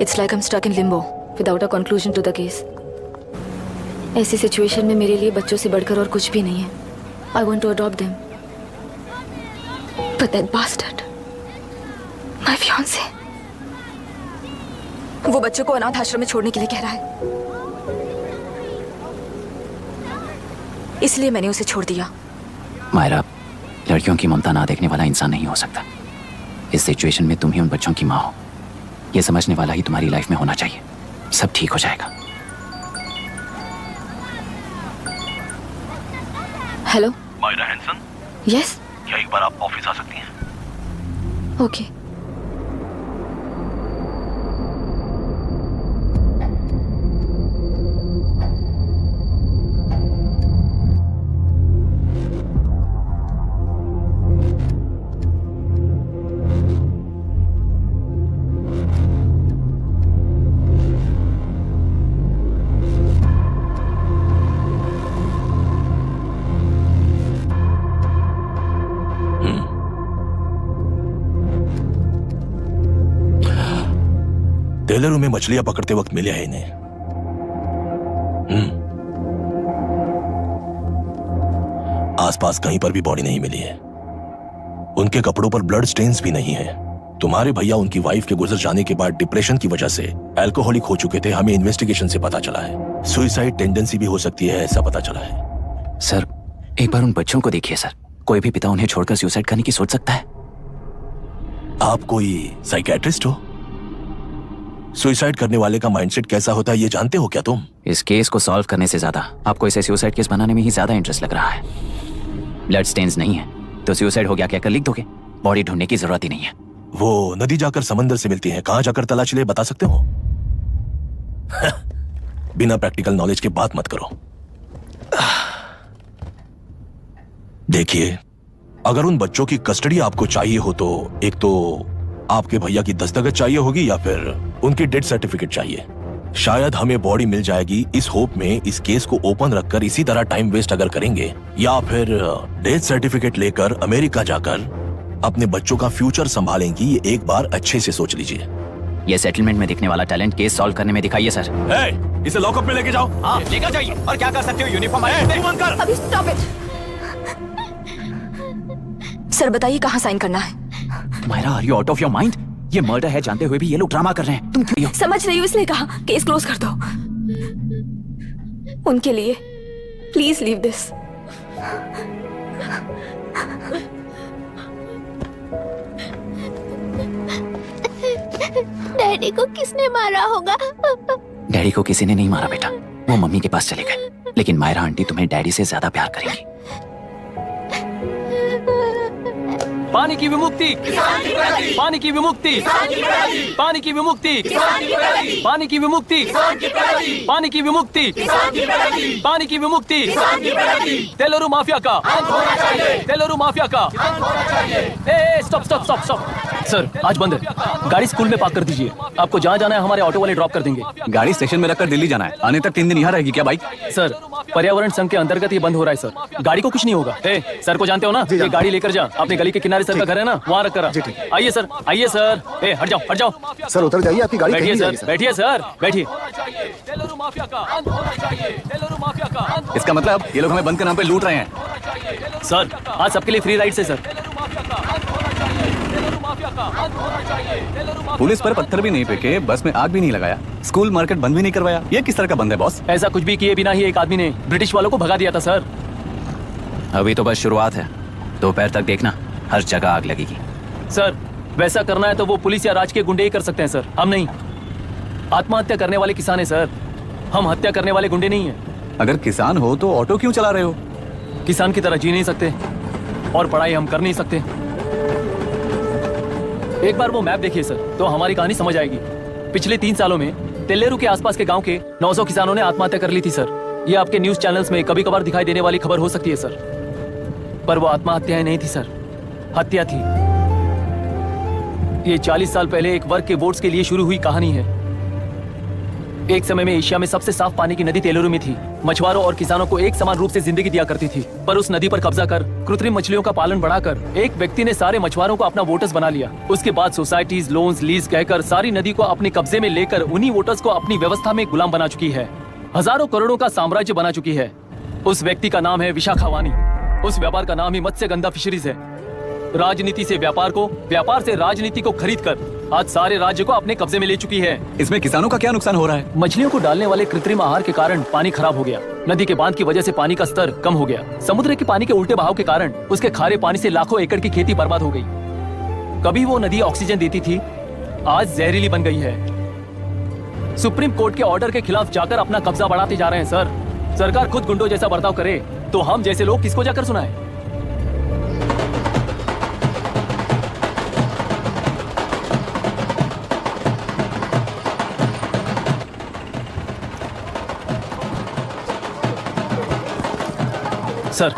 It's like I am stuck in limbo without a conclusion to the case. ऐसी सिचुएशन में मेरे लिए बच्चों से बढ़कर और कुछ भी नहीं है। I want to adopt them, but that bastard, my fiancee, वो बच्चों को अनाथ आश्रम में छोड़ने के लिए कह रहा है, इसलिए मैंने उसे छोड़ दिया। मायरा, लड़कियों की ममता ना देखने वाला इंसान नहीं हो सकता। इस सिचुएशन में तुम ही उन बच्चों की माँ हो, ये समझने वाला ही तुम्हारी लाइफ में होना चाहिए। सब ठीक हो जाएगा। Hello Myra Hansen? यस। क्या एक बार आप ऑफिस आ सकती हैं? ओके। टेलरों में मछलियां पकड़ते वक्त मिले हैं इन्हें। आसपास कहीं पर भी बॉडी नहीं मिली है। उनके कपड़ों पर ब्लड स्टेन्स भी नहीं है। तुम्हारे भैया उनकी वाइफ के गुजर जाने के बाद डिप्रेशन की वजह से अल्कोहलिक हो चुके थे। हमें इन्वेस्टिगेशन से पता चला है सुसाइड टेंडेंसी भी हो सकती है, ऐसा पता चला है। सर, एक बार उन बच्चों को देखिए सर। कोई भी पिता उन्हें छोड़कर सुसाइड करने की सोच सकता है? आप कोई साइकियाट्रिस्ट हो? सुसाइड करने वाले का माइंडसेट कैसा होता है ये जानते हो क्या तुम? इस केस को सॉल्व करने से ज्यादा आपको इसे सुसाइड केस बनाने में ही ज्यादा इंटरेस्ट लग रहा है। ब्लड स्टेन्स नहीं है तो सुसाइड हो गया कहकर लिख दोगे। बॉडी ढूंढने की जरूरत ही नहीं है। वो नदी जाकर समंदर से मिलती है, कहां जाकर तलाश ले बता सकते हो? बिना प्रैक्टिकल नॉलेज के बात मत करो। देखिए, अगर उन बच्चों की कस्टडी आपको चाहिए हो तो एक तो आपके भैया की दस्तखत चाहिए होगी या फिर उनकी डेथ सर्टिफिकेट चाहिए। शायद हमें बॉडी मिल जाएगी इस होप में इस केस को ओपन रखकर इसी तरह टाइम वेस्ट अगर करेंगे, या फिर डेथ सर्टिफिकेट लेकर अमेरिका जाकर अपने बच्चों का फ्यूचर संभालेंगी, ये एक बार अच्छे से सोच लीजिए। ये सेटलमेंट में दिखने वाला टैलेंट केस सॉल्व करने में दिखाइए सर। इसे लॉकअप में लेके जाओ। हाँ, लेकर जाइए। और क्या कर सकते हो? यूनिफॉर्म अभी स्टॉप इट। सर बताइए कहाँ साइन करना है? Myra, are you out of your mind? ये मर्डर है जानते हुए भी ये लोग ड्रामा कर रहे हैं। तुम क्यों? समझ रही हो इसलिए कहा केस क्लोज कर दो। उनके लिए प्लीज लीव दिस। डैडी को किसने मारा होगा? डैडी को किसी ने नहीं मारा बेटा, वो मम्मी के पास चले गए। लेकिन मायरा आंटी तुम्हें डैडी से ज्यादा प्यार करेंगी। पानी की विमुक्ति, पानी की विमुक्ति, पानी की विमुक्ति, पानी की विमुक्ति, पानी की विमुक्ति, पानी की विमुक्ति, तेलुरु माफिया का, तेलुरु माफिया का। Stop stop stop stop. Sir आज बंद है, गाड़ी स्कूल में पार्क कर दीजिए। आपको जहाँ जाना है हमारे ऑटो वाले ड्रॉप कर देंगे। गाड़ी स्टेशन में रखकर दिल्ली जाना है, आने तक 3 दिन यहाँ रहेगी क्या बाइक? सर पर्यावरण संघ के अंतर्गत ये बंद हो रहा है सर, गाड़ी को कुछ नहीं होगा। सर को जानते हो ना, ये गाड़ी लेकर जा, अपने गली के किनारे सर का घर है ना, वहाँ रख कर। आइए सर, आइए सर। हट जाओ, हट जाओ सर, उतर जाइए, आपकी गाड़ी बैठिए कहीं सर, जाएगी, बैठिए सर, बैठिए। इसका मतलब ये लोग हमें बंद के नाम पे लूट रहे हैं। सर आज सबके लिए फ्री राइड से सर। पुलिस पर पत्थर भी नहीं फेंके, बस में आग भी नहीं लगाया, स्कूल मार्केट बंद भी नहीं करवाया, ये किस तरह का बंद है बॉस? ऐसा कुछ भी किए बिना ही एक आदमी ने ब्रिटिश वालों को भगा दिया था सर। अभी तो बस शुरुआत है, दोपहर तक देखना हर जगह आग लगेगी। सर वैसा करना है तो वो पुलिस या राज के गुंडे ही कर सकते हैं सर, हम नहीं। आत्महत्या करने वाले किसान है सर, हम हत्या करने वाले गुंडे नहीं है। अगर किसान हो तो ऑटो क्यों चला रहे हो? किसान की तरह जी नहीं सकते और पढ़ाई हम कर नहीं सकते। एक बार वो मैप देखिए सर तो हमारी कहानी समझ आएगी। पिछले 3 सालों में तेलेरू के आसपास के गांव के 900 किसानों ने आत्महत्या कर ली थी सर। ये आपके न्यूज चैनल्स में कभी कभार दिखाई देने वाली खबर हो सकती है सर, पर वो आत्महत्याएं नहीं थी सर, हत्या थी। ये 40 साल पहले एक वर्ग के वोट्स के लिए शुरू हुई कहानी है। एक समय में एशिया में सबसे साफ पानी की नदी तेलुरु में थी। मछुआरों और किसानों को एक समान रूप से जिंदगी दिया करती थी, पर उस नदी पर कब्जा कर कृत्रिम मछलियों का पालन बढ़ाकर एक व्यक्ति ने सारे मछुआरों को अपना वोटर्स बना लिया। उसके बाद सोसाइटीज, लोन्स, लीज कहकर सारी नदी को अपने कब्जे में लेकर उन्हीं वोटर्स को अपनी व्यवस्था में गुलाम बना चुकी है। हजारों करोड़ों का साम्राज्य बना चुकी है। उस व्यक्ति का नाम है विशाखा वानी। उस व्यापार का नाम ही मत्स्यगंधा फिशरीज है। राजनीति से व्यापार को, व्यापार से राजनीति को खरीद कर आज सारे राज्य को अपने कब्जे में ले चुकी है। इसमें किसानों का क्या नुकसान हो रहा है? मछलियों को डालने वाले कृत्रिम आहार के कारण पानी खराब हो गया। नदी के बांध की वजह से पानी का स्तर कम हो गया। समुद्र के पानी के उल्टे बहाव के कारण उसके खारे पानी से लाखों एकड़ की खेती बर्बाद हो गई। कभी वो नदी ऑक्सीजन देती थी, आज जहरीली बन गई है। सुप्रीम कोर्ट के ऑर्डर के खिलाफ जाकर अपना कब्जा बढ़ाते जा रहे हैं सर। सरकार खुद गुंडों जैसा बर्ताव करे तो हम जैसे लोग किसको जाकर सुनाए? सर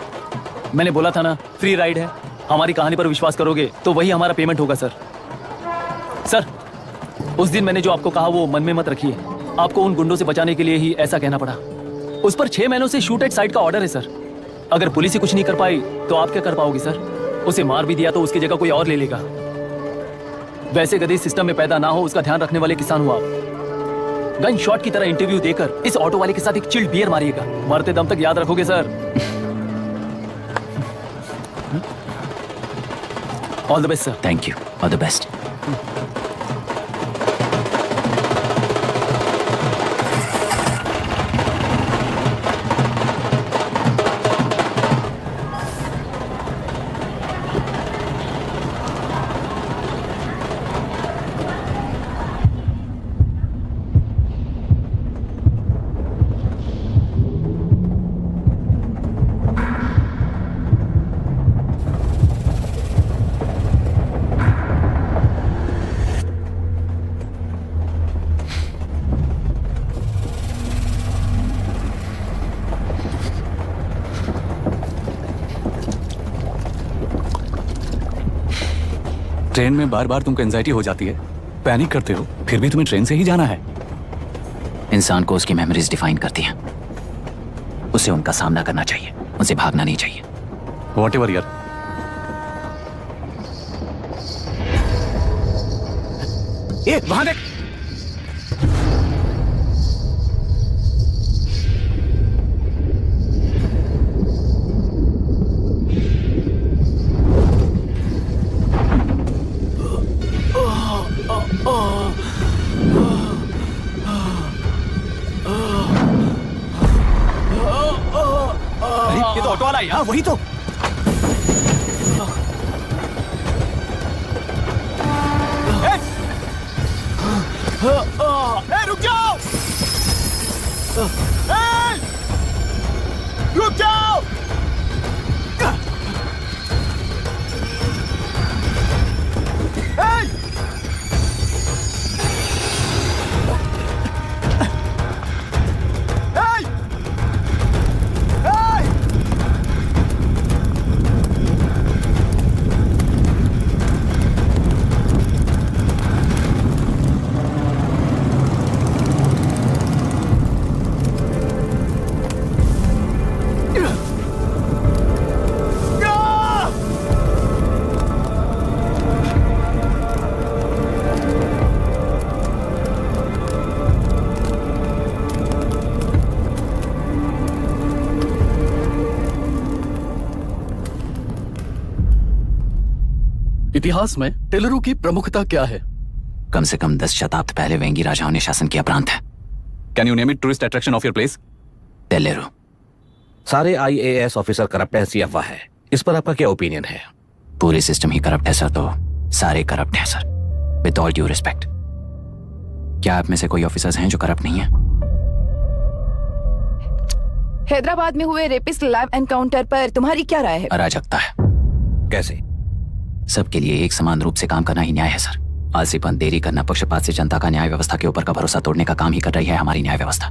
मैंने बोला था ना फ्री राइड है। हमारी कहानी पर विश्वास करोगे तो वही हमारा पेमेंट होगा सर। सर उस दिन मैंने जो आपको कहा वो मन में मत रखिए। आपको उन गुंडों से बचाने के लिए ही ऐसा कहना पड़ा। उस पर 6 महीनों से शूट एट साइट का ऑर्डर है सर। अगर पुलिस ही कुछ नहीं कर पाई तो आप क्या कर पाओगे सर? उसे मार भी दिया तो उसकी जगह कोई और ले लेगा। वैसे गधे सिस्टम में पैदा ना हो उसका ध्यान रखने वाले किसान हो आप। गन शॉट की तरह इंटरव्यू देकर इस ऑटो वाले के साथ एक चिल्ड बियर मारिएगा। मरते दम तक याद रखोगे sir. All the best sir. Thank you, all the best. Train में बार बार तुमको एंजाइटी हो जाती है, पैनिक करते हो, फिर भी तुम्हें ट्रेन से ही जाना है। इंसान को उसकी मेमोरीज डिफाइन करती हैं। उसे उनका सामना करना चाहिए, उनसे भागना नहीं चाहिए। व्हाटएवर यार। वहां देख। ये तो ऑटो वाला भाई, हाँ वही तो। रुक जाओ! रुक जाओ! इतिहास में टेलरों की प्रमुखता क्या है? कम से कम 10 शताब्दी पहले वेंगी राजाओं ने शासन किया प्रांत है। Can you name it tourist attraction of your place? टेलेरो। सारे IAS ऑफिसर करप्ट है, ऐसी अफवाह है। इस पर आपका क्या ओपिनियन है? पूरे सिस्टम ही करप्ट है सर, तो सारे करप्ट हैं sir, with all due respect. क्या आप में से कोई ऑफिसर्स हैं जो करप्ट नहीं है? हैदराबाद में हुए रेपिस्ट लाइव एनकाउंटर पर तुम्हारी क्या राय है? अराजकता है। कैसे? सबके लिए एक समान रूप से काम करना ही न्याय है सर। आलसीपन, देरी करना, पक्षपात से जनता का न्याय व्यवस्था के ऊपर का भरोसा तोड़ने का काम ही कर रही है हमारी न्याय व्यवस्था।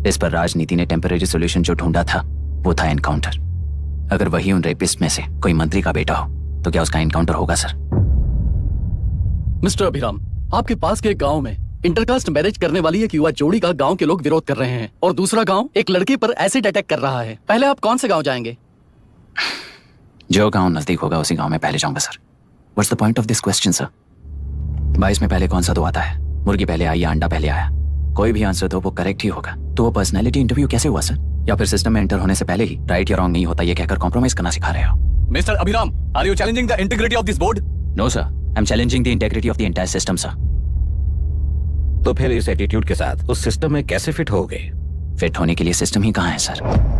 इस पर राजनीति ने टेम्परेरी सोल्यूशन जो ढूंढा था वो था एनकाउंटर। अगर वही उन रेपिस्ट में से कोई मंत्री का बेटा हो तो क्या उसका एनकाउंटर होगा सर? मिस्टर अभिराम, आपके पास के एक गांव में इंटरकास्ट मैरिज करने वाली एक युवा जोड़ी का गांव के लोग विरोध कर रहे हैं और दूसरा गांव एक लड़के पर एसिड अटैक कर रहा है। पहले आप कौन से गांव जाएंगे? जो गांव नजदीक होगा उसी गांव में पहले जाऊंगा sir. What's the point of this question sir? 22 में पहले कौन सा दो आता है? मुर्गी पहले आई या अंडा पहले आया? कोई भी आंसर दो वो करेक्ट ही होगा। तो वो पर्सनैलिटी इंटरव्यू कैसे हुआ सर? या फिर सिस्टम में एंटर होने से पहले ही राइट या रॉन्ग नहीं होता ये कहकर कॉम्प्रोमाइज करना सिखा रहे हो? Mister Abhiram, are you challenging the integrity of this board? No sir, I am challenging the integrity of the entire system sir. तो फिर इस एटीट्यूड के साथ उस सिस्टम में कैसे फिट होगे? फिट होने के लिए सिस्टम ही कहाँ है सर?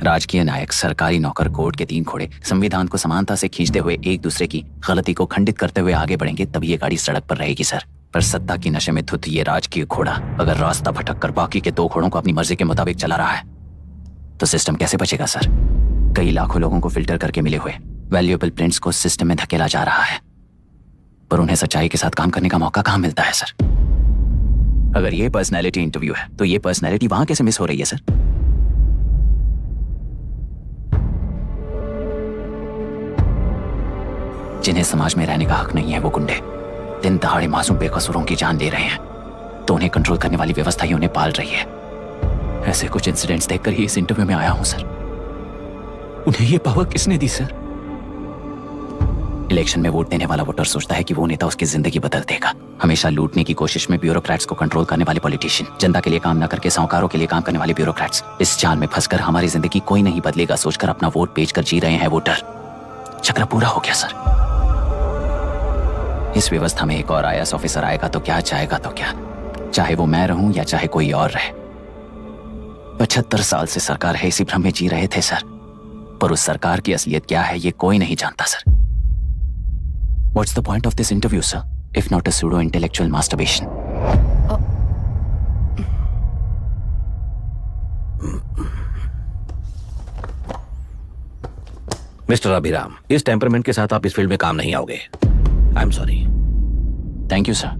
राजकीय नायक, सरकारी नौकर, कोर्ट के 3 घोड़े संविधान को समानता से खींचते हुए एक दूसरे की गलती को खंडित करते हुए आगे बढ़ेंगे तभी ये गाड़ी सड़क पर रहेगी सर। पर सत्ता की नशे में धुत ये राजकीय घोड़ा अगर रास्ता भटक कर बाकी के 2 घोड़ों को अपनी मर्जी के मुताबिक चला रहा है तो सिस्टम कैसे बचेगा सर? कई लाखों लोगों को फिल्टर करके मिले हुए वैल्यूएबल प्रिंट्स को सिस्टम में धकेला जा रहा है, पर उन्हें सच्चाई के साथ काम करने का मौका कहाँ मिलता है सर? अगर ये पर्सनैलिटी इंटरव्यू है तो ये पर्सनैलिटी वहां कैसे मिस हो रही है सर? जिन्हें समाज में रहने का हक नहीं है वो गुंडे दिन दहाड़े मासूम बेकसूरों की जान ले रहे हैं, तो उन्हें कंट्रोल करने वाली व्यवस्था ही उन्हें पाल रही है। ऐसे कुछ इंसिडेंट्स देखकर ही इस इंटरव्यू में आया हूं सर। उन्हें ये पावर किसने दी सर? इलेक्शन में वोट देने वाला वोटर सोचता है कि वो नेता उसकी जिंदगी बदल देगा। हमेशा लूटने की कोशिश में ब्यूरोक्रेट्स को कंट्रोल करने वाले पॉलिटिशियन, जनता के लिए काम न करके साहूकारों के लिए काम करने वाले ब्यूरोक्रेट्स, इस जाल में फंसकर हमारी जिंदगी कोई नहीं बदलेगा सोचकर अपना वोट बेचकर जी रहे हैं वोटर। चक्र पूरा हो गया सर। इस व्यवस्था में एक और IAS ऑफिसर आएगा तो क्या, जाएगा तो क्या, चाहे वो मैं रहूं या चाहे कोई और रहे। 75 साल से सरकार है इसी भ्रम में जी रहे थे सर, पर उस सरकार की असलियत क्या है ये कोई नहीं जानता sir. What's the point of this interview, sir, if not a pseudo-intellectual masturbation? Mister Abhiram, इस टेम्परमेंट के साथ आप इस फील्ड में काम नहीं आओगे। I am sorry. Thank you sir.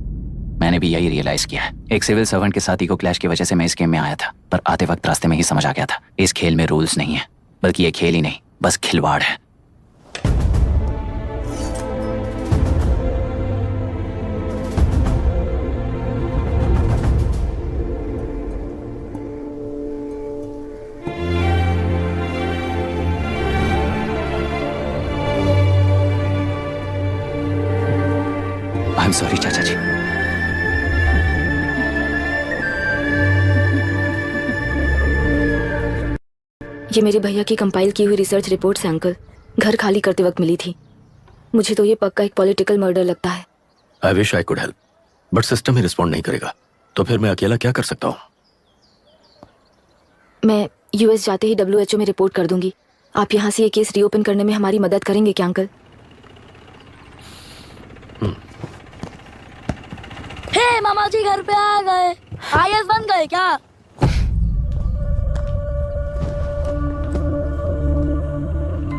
मैंने भी यही रियलाइज किया है। एक सिविल सर्वेंट के साथ ईगो क्लैश की वजह से मैं इस गेम में आया था, पर आते वक्त रास्ते में ही समझ आ गया था इस खेल में रूल्स नहीं है, बल्कि ये खेल ही नहीं बस खिलवाड़ है। आई एम सॉरी चाचा जी। ये मेरे भैया की कंपाइल की हुई रिसर्च रिपोर्ट से अंकल, घर खाली करते वक्त मिली थी। मुझे तो ये पक्का एक पॉलिटिकल मर्डर लगता है। I wish I could help, but system he respond नहीं करेगा, तो फिर मैं अकेला क्या कर सकता हूँ? मैं यूएस जाते ही WHO में रिपोर्ट कर दूंगी। आप यहाँ से ये केस रीओपन करने में हमारी मदद करेंगे क्या अंकल? हे मामा जी घर पे आ गए। IS बन गए क्या?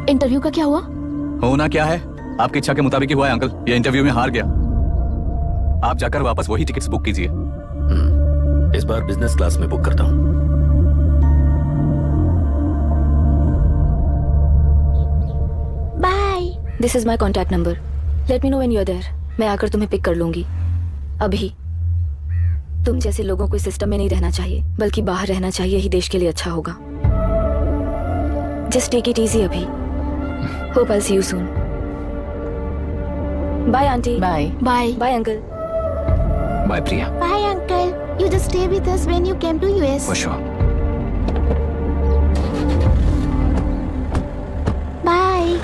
इंटरव्यू का क्या हुआ? होना क्या है, आपकी इच्छा के मुताबिक ही हुआ है अंकल। ये इंटरव्यू में हार गया। आप जाकर वापस वही टिकट्स बुक कीजिए। इस बार बिजनेस क्लास में बुक करता हूँ। Bye. This is my contact number. Let me know when you are there. मैं आकर तुम्हें पिक कर लूंगी। अभी तुम जैसे लोगों को इस सिस्टम में नहीं रहना चाहिए, बल्कि बाहर रहना चाहिए, ही देश के लिए अच्छा होगा। जस्ट टेक इट इजी अभी। Hope I see you soon. Bye aunty. Bye. Bye. Bye uncle. Bye Priya. Bye uncle. You just stay with us when you came to US. For sure. Bye.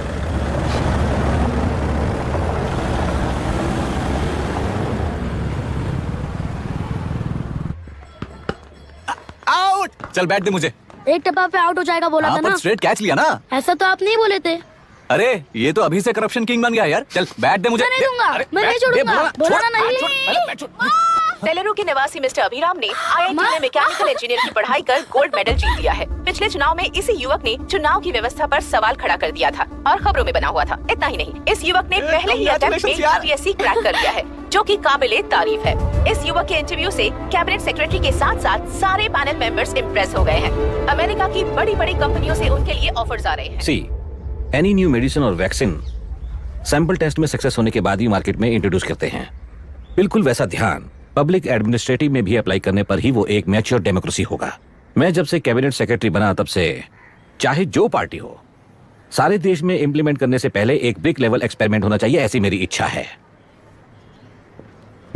Out. चल बैठ दे मुझे। एक टप्पा पे out हो जाएगा बोला था ना। स्ट्रेट कैच लिया ना। ऐसा तो आप नहीं बोले थे। अरे ये तो अभी से करप्शन किंग बन गया यार। चल बैठ दे मुझे। मैं नहीं दूंगा। मैं नहीं छोड़ूंगा। बोला ना नहीं। तेलुरु के निवासी मिस्टर अभिराम ने IIT में मैकेनिकल इंजीनियर की पढ़ाई कर गोल्ड मेडल जीत लिया है। पिछले चुनाव में इसी युवक ने चुनाव की व्यवस्था पर सवाल खड़ा कर दिया था और खबरों में बना हुआ था। इतना ही नहीं, इस युवक ने पहले ही अटेम्प्ट में UPSC क्रैक कर लिया है, जो कि काबिले तारीफ है। इस युवक के इंटरव्यू से कैबिनेट सेक्रेटरी के साथ साथ सारे पैनल मेंबर्स इम्प्रेस हो गए हैं। अमेरिका की बड़ी बड़ी कंपनियों से उनके लिए ऑफर्स आ रहे हैं। सी एनी न्यू मेडिसिन और वैक्सीन सैंपल टेस्ट में सक्सेस होने के बाद ही मार्केट में इंट्रोड्यूस करते हैं। बिल्कुल वैसा ध्यान पब्लिक एडमिनिस्ट्रेटिव में भी अप्लाई करने पर ही वो एक मैच्योर डेमोक्रेसी होगा। मैं जब से कैबिनेट सेक्रेटरी बना तब से चाहे जो पार्टी हो, सारे देश में इंप्लीमेंट करने से पहले एक ब्रिक लेवल एक्सपेरिमेंट होना चाहिए, ऐसी मेरी इच्छा है।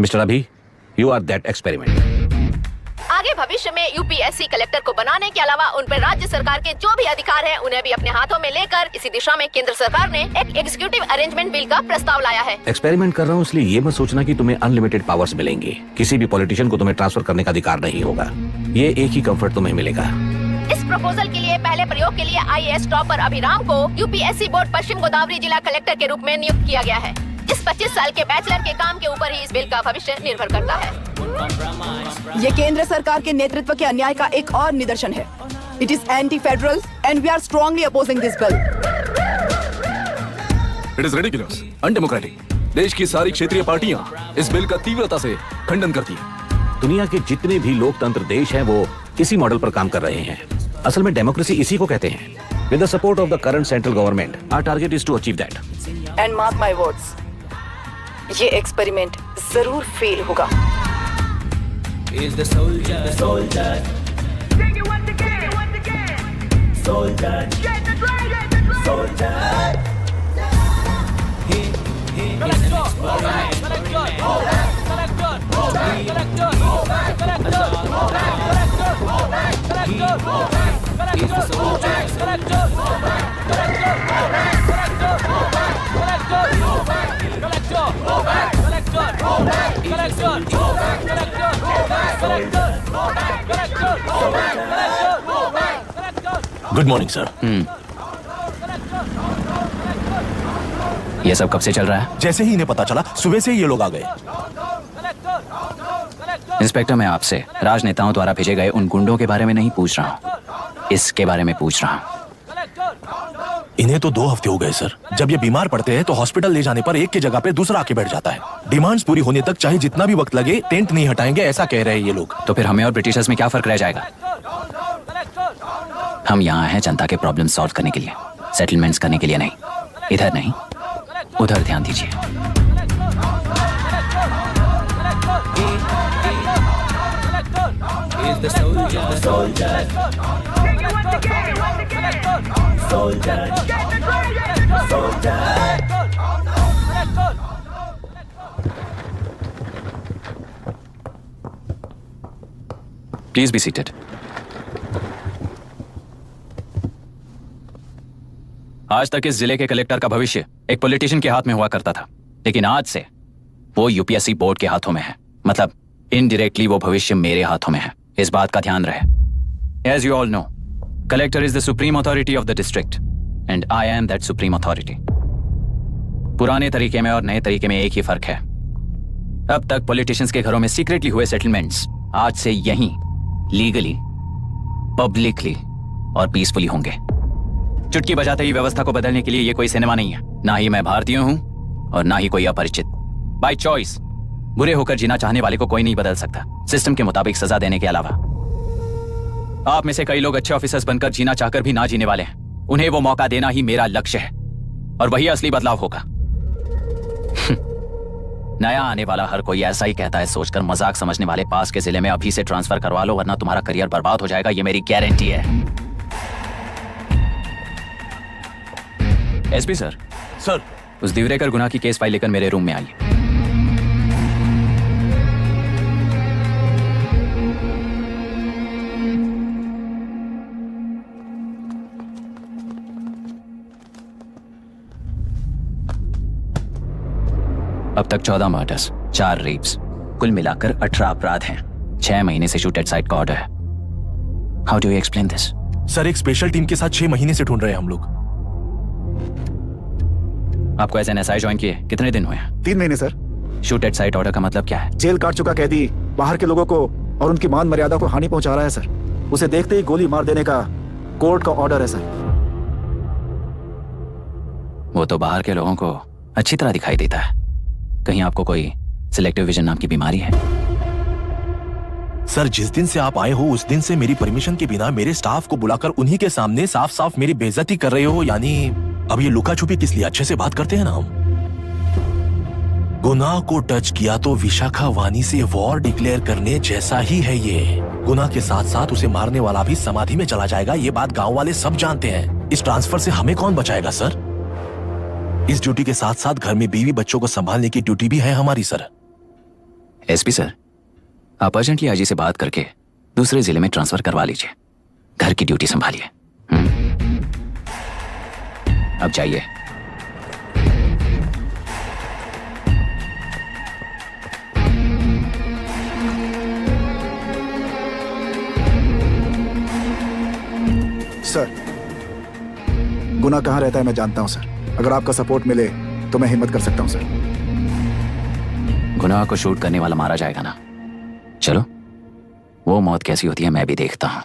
मिस्टर अभी, यू आर दैट एक्सपेरिमेंट। आगे भविष्य में UPSC कलेक्टर को बनाने के अलावा उन पर राज्य सरकार के जो भी अधिकार हैं, उन्हें भी अपने हाथों में लेकर इसी दिशा में केंद्र सरकार ने एक एग्जीक्यूटिव अरेंजमेंट बिल का प्रस्ताव लाया है। एक्सपेरिमेंट कर रहा हूँ इसलिए ये मत सोचना कि तुम्हें अनलिमिटेड पावर्स मिलेंगे। किसी भी पॉलिटिशियन को तुम्हें ट्रांसफर करने का अधिकार नहीं होगा। ये एक ही कंफर्ट तुम्हें मिलेगा। इस प्रपोजल के लिए पहले प्रयोग के लिए IAS टॉपर अभिराम को UPSC बोर्ड पश्चिम गोदावरी जिला कलेक्टर के रूप में नियुक्त किया गया है। इस 25 साल के बैचलर के काम के ऊपर ही इस बिल का भविष्य निर्भर करता है। ये केंद्र सरकार के नेतृत्व के अन्याय का एक और निदर्शन है। It is anti federal and we are strongly opposing this bill. It is ridiculous, undemocratic. देश की सारी क्षेत्रीय पार्टियां इस बिल का तीव्रता से खंडन करती हैं। दुनिया के जितने भी लोकतंत्र देश हैं वो इसी मॉडल पर काम कर रहे हैं। असल में डेमोक्रेसी इसी को कहते हैं। With the support of the current central government, our target is to achieve that. And mark my words, ये एक्सपेरिमेंट जरूर फेल होगा। Is the soldier, the soldier. Sing it once again. Soldier. Get the dragon, soldier. Good morning sir. ये सब कब से चल रहा है? जैसे ही इन्हें पता चला, सुबह से ही ये लोग आ गए। इंस्पेक्टर, मैं आपसे राजनेताओं द्वारा भेजे गए उन गुंडों के बारे में नहीं पूछ रहा हूँ, इसके बारे में पूछ रहा हूँ। इन्हें तो 2 हफ्ते हो गए सर। जब ये बीमार पड़ते हैं तो हॉस्पिटल ले जाने पर एक की जगह पे दूसरा आके बैठ जाता है। डिमांड्स पूरी होने तक चाहे जितना भी वक्त लगे, टेंट नहीं हटाएंगे, ऐसा कह रहे हैं ये लोग। तो फिर हमें और ब्रिटिशर्स में क्या फर्क रह जाएगा? हम यहाँ हैं जनता के प्रॉब्लम सॉल्व करने के लिए, सेटलमेंट्स करने के लिए नहीं। इधर नहीं, उधर ध्यान दीजिए। Please be seated. आज तक इस जिले के कलेक्टर का भविष्य एक पॉलिटिशियन के हाथ में हुआ करता था, लेकिन आज से वो UPSC बोर्ड के हाथों में है। मतलब इनडायरेक्टली वो भविष्य मेरे हाथों में है। इस बात का ध्यान रहे। As you all know, collector is the supreme authority of the district, and I am that supreme authority. पुराने तरीके में और नए तरीके में एक ही फर्क है। अब तक पॉलिटिशियंस के घरों में सीक्रेटली हुए सेटलमेंट्स आज से यहीं लीगली, पब्लिकली और पीसफुली होंगे। चुटकी बजाते ही व्यवस्था को बदलने के लिए ये कोई सिनेमा नहीं है। ना ही मैं भारतीय हूं और ना ही कोई अपरिचित। बाय चॉइस बुरे होकर जीना चाहने वाले को कोई नहीं बदल सकता, सिस्टम के मुताबिक सजा देने के अलावा। आप में से कई लोग अच्छे ऑफिसर्स बनकर जीना चाहकर भी ना जीने वाले हैं। उन्हें वो मौका देना ही मेरा लक्ष्य है और वही असली बदलाव होगा। नया आने वाला हर कोई ऐसा ही कहता है सोचकर मजाक समझने वाले पास के जिले में अभी से ट्रांसफर करवा लो वरना तुम्हारा करियर बर्बाद हो जाएगा, ये मेरी गारंटी है। SP sir. सर। उस दिवरेकर गुनाह की केस फाइल लेकर मेरे रूम में आइए। अब तक 14 मर्डर्स, 4 रेप्स, कुल मिलाकर 18 अपराध हैं। 6 महीने से शूट एट साइट का ऑर्डर है। How do you explain this? Sir, एक स्पेशल टीम के साथ 6 महीने से ढूंढ रहे हैं हम लोग। आपको एज एन एसआई ज्वाइन किए कितने दिन हुए हैं? 3 महीने sir. Shoot at site order का मतलब क्या है? जेल काट चुका कैदी बाहर के लोगों को और उनकी मान मर्यादा को हानि पहुंचा रहा है सर। उसे देखते ही गोली मार देने का कोर्ट का ऑर्डर है सर। वो तो बाहर के लोगों को अच्छी तरह दिखाई देता है। कहीं आपको कोई सिलेक्टिव विजन नाम की बीमारी है? सर, जिस दिन से आप आए हो उस दिन से मेरी परमिशन के बिना मेरे स्टाफ को बुलाकर उन्हीं के सामने साफ साफ मेरी बेइज्जती कर रहे हो। यानी अब ये लुका छुपी किस लिए? अच्छे से बात करते हैं ना हम। गुनाह को टच किया तो विशाखा वानी से वॉर डिक्लेयर करने जैसा ही है ये। गुनाह के साथ साथ उसे मारने वाला भी समाधि में चला जाएगा। ये बात गांव वाले सब जानते हैं। इस ट्रांसफर से हमें कौन बचाएगा सर? इस ड्यूटी के साथ साथ घर में बीवी बच्चों को संभालने की ड्यूटी भी है हमारी सर। एसपी सर, आप अर्जेंटली आईजी से बात करके दूसरे जिले में ट्रांसफर करवा लीजिए। घर की ड्यूटी संभालिए। अब जाइए। सर, गुनाह कहाँ रहता है मैं जानता हूं सर। अगर आपका सपोर्ट मिले तो मैं हिम्मत कर सकता हूं सर। गुनाह को शूट करने वाला मारा जाएगा ना? चलो, वो मौत कैसी होती है मैं भी देखता हूं।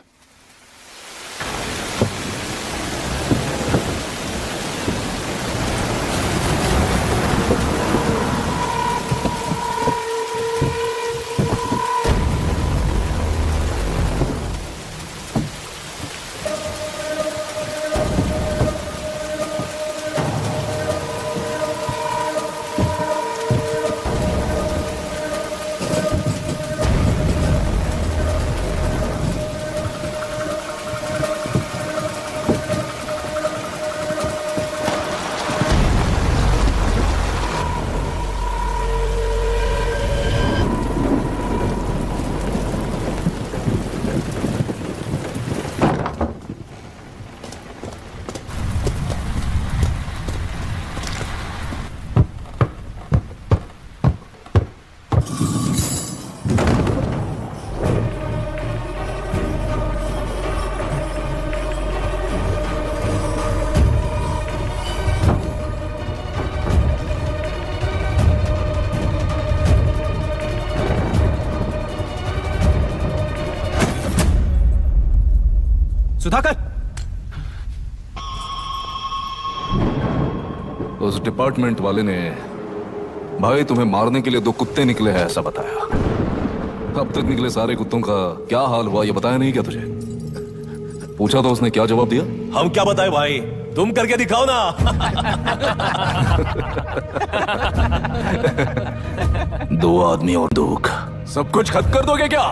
सुधाकर, उस डिपार्टमेंट वाले ने भाई तुम्हें मारने के लिए 2 कुत्ते निकले हैं ऐसा बताया। अब तक निकले सारे कुत्तों का क्या हाल हुआ ये बताया नहीं क्या तुझे? पूछा तो उसने क्या जवाब दिया? हम क्या बताए भाई, तुम करके दिखाओ ना। 2 आदमी और दुख, सब कुछ खत्म कर दोगे क्या?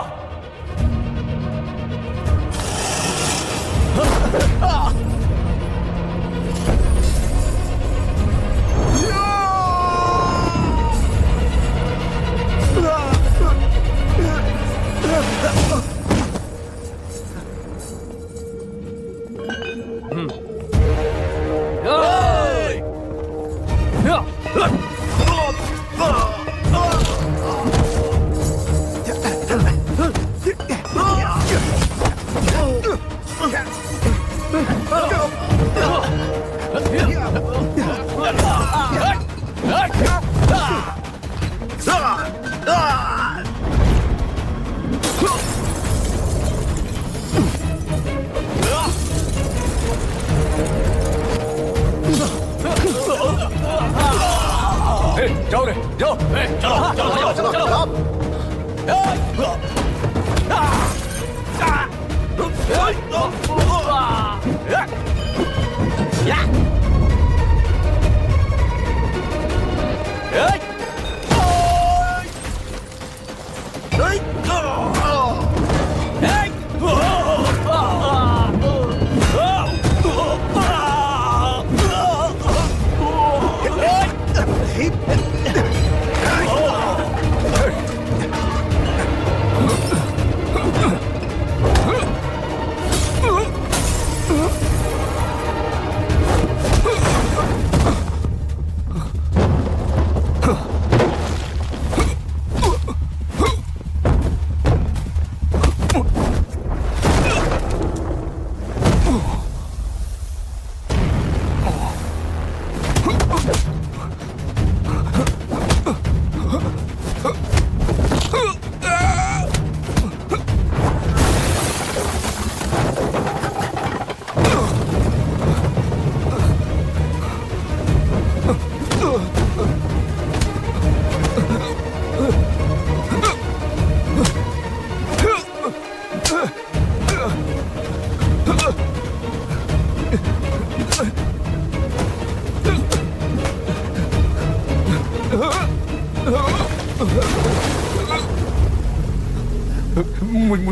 जाओ रे जाओ चलो चलो चलो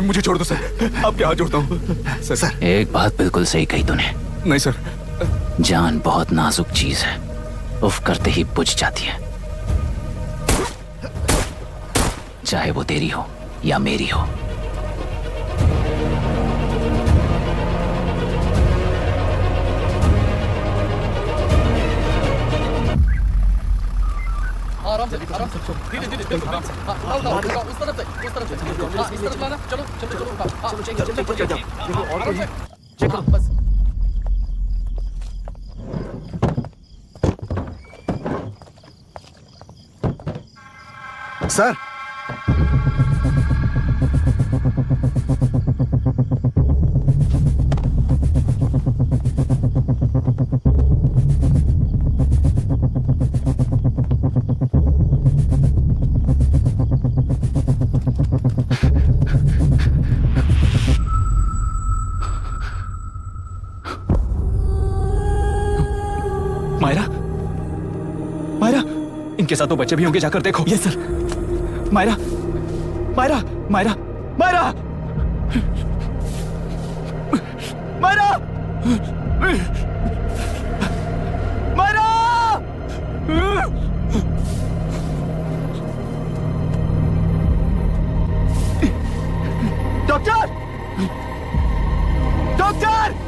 मुझे छोड़ दो सर, आपके हाथ जोड़ता हूँ सर। एक बात बिल्कुल सही कही तूने। नहीं सर, जान बहुत नाजुक चीज है, उफ करते ही बुझ जाती है, चाहे वो तेरी हो या मेरी हो। आराम से धीरे धीरे उस तरफ से इस तरफ लाना। चलो चलो चलो चेक करो बस। सर मायरा, मायरा, इनके साथ तो बच्चे भी होंगे, जाकर देखो। Yes sir. Myra, Myra, Myra, Myra, Myra, Myra, doctor, doctor.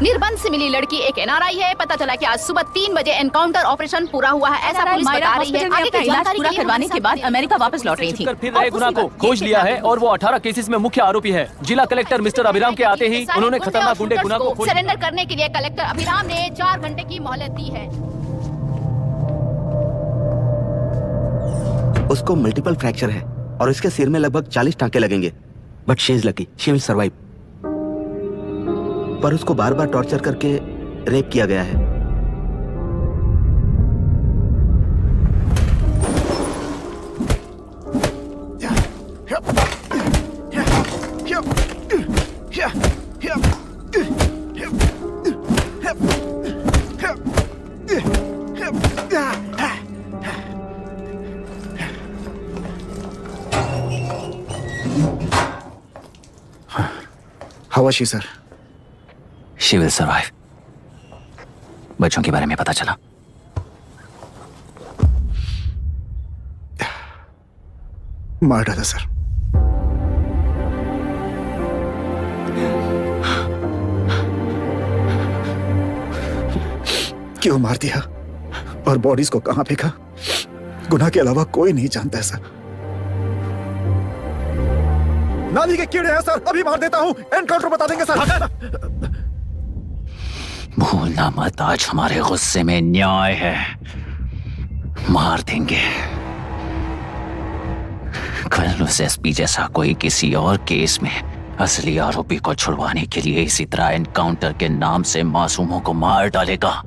निर्बंध से मिली लड़की एक एनआरआई है। पता चला कि आज सुबह 3 बजे एनकाउंटर ऑपरेशन पूरा हुआ है, ऐसा पुलिस बता रही है। आगे की जानकारी पूरा करवाने के बाद अमेरिका वापस लौट रही थी। फिर रहे गुना को खोज लिया है और वो 18 केसेस में मुख्य आरोपी है। जिला कलेक्टर मिस्टर अभिराम के आते ही उन्होंने खतरनाक गुंडे गुना को सरेंडर करने के लिए कलेक्टर अभिराम ने 4 घंटे की मोहलत दी है। उसको मल्टीपल फ्रैक्चर है और इसके सिर में लगभग 40 टांके लगेंगे, but she is lucky, she will survive. पर उसको बार बार टॉर्चर करके रेप किया गया है। How was she, sir? She will survive. बच्चों के बारे में पता चला? मार डाला सर। क्यों मार दिया और बॉडीज को कहां फेंका, गुनाह के अलावा कोई नहीं जानता है सर। नाली के कीड़े हैं सर, अभी मार देता हूं, एनकाउंटर बता देंगे सर। भूलना मत, आज हमारे गुस्से में न्याय है, मार देंगे। कल उस एसपी जैसा कोई किसी और केस में असली आरोपी को छुड़वाने के लिए इसी तरह एनकाउंटर के नाम से मासूमों को मार डालेगा।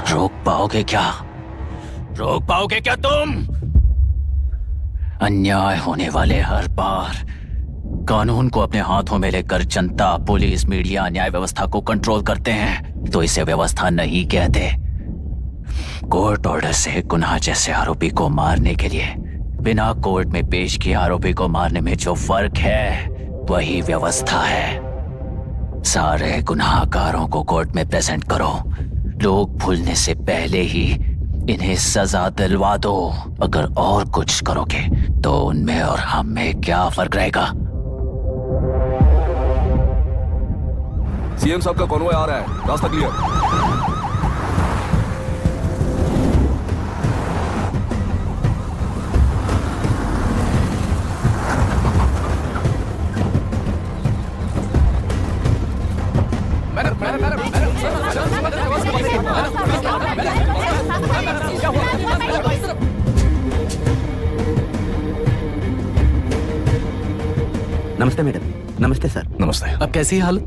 रोक पाओगे क्या? रोक पाओगे क्या तुम? अन्याय होने वाले हर बार कानून को अपने हाथों में लेकर जनता, पुलिस, मीडिया, न्याय व्यवस्था को कंट्रोल करते हैं तो इसे व्यवस्था नहीं कहते। कोर्ट ऑर्डर से गुनाह जैसे आरोपी को मारने के लिए बिना कोर्ट में पेश किए आरोपी को मारने में जो फर्क है वही व्यवस्था है। सारे गुनाहगारों को कोर्ट में प्रेजेंट करो, लोग भूलने से पहले ही इन्हें सजा दिलवा दो। अगर और कुछ करोगे तो उनमें और हम में क्या फर्क रहेगा? सीएम साहब का कॉन्वॉय आ रहा है, रास्ता क्लियर। नमस्ते मैडम। नमस्ते सर। नमस्ते। अब कैसी है हालत?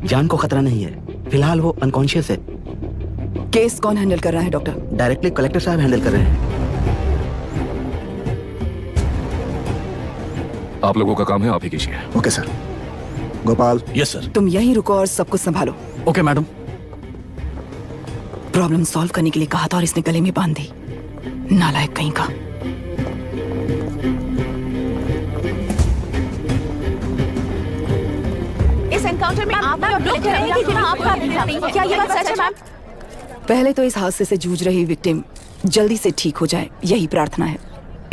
जान को खतरा नहीं है, फिलहाल वो अनकॉन्शियस है। केस कौन हैंडल कर रहा है डॉक्टर? डायरेक्टली कलेक्टर साहब हैंडल कर रहे हैं। आप लोगों का काम है, आप ही कीजिए। Okay sir. Gopal. Yes sir. तुम यहीं रुको और सब कुछ संभालो। Okay madam. प्रॉब्लम सॉल्व करने के लिए कहा था और इसने गले में बांध दी। नालायक कहीं का। इस एनकाउंटर में आप क्या ये बात सच है मैम? पहले तो इस हादसे से जूझ रही विक्टिम जल्दी से ठीक हो जाए, यही प्रार्थना है।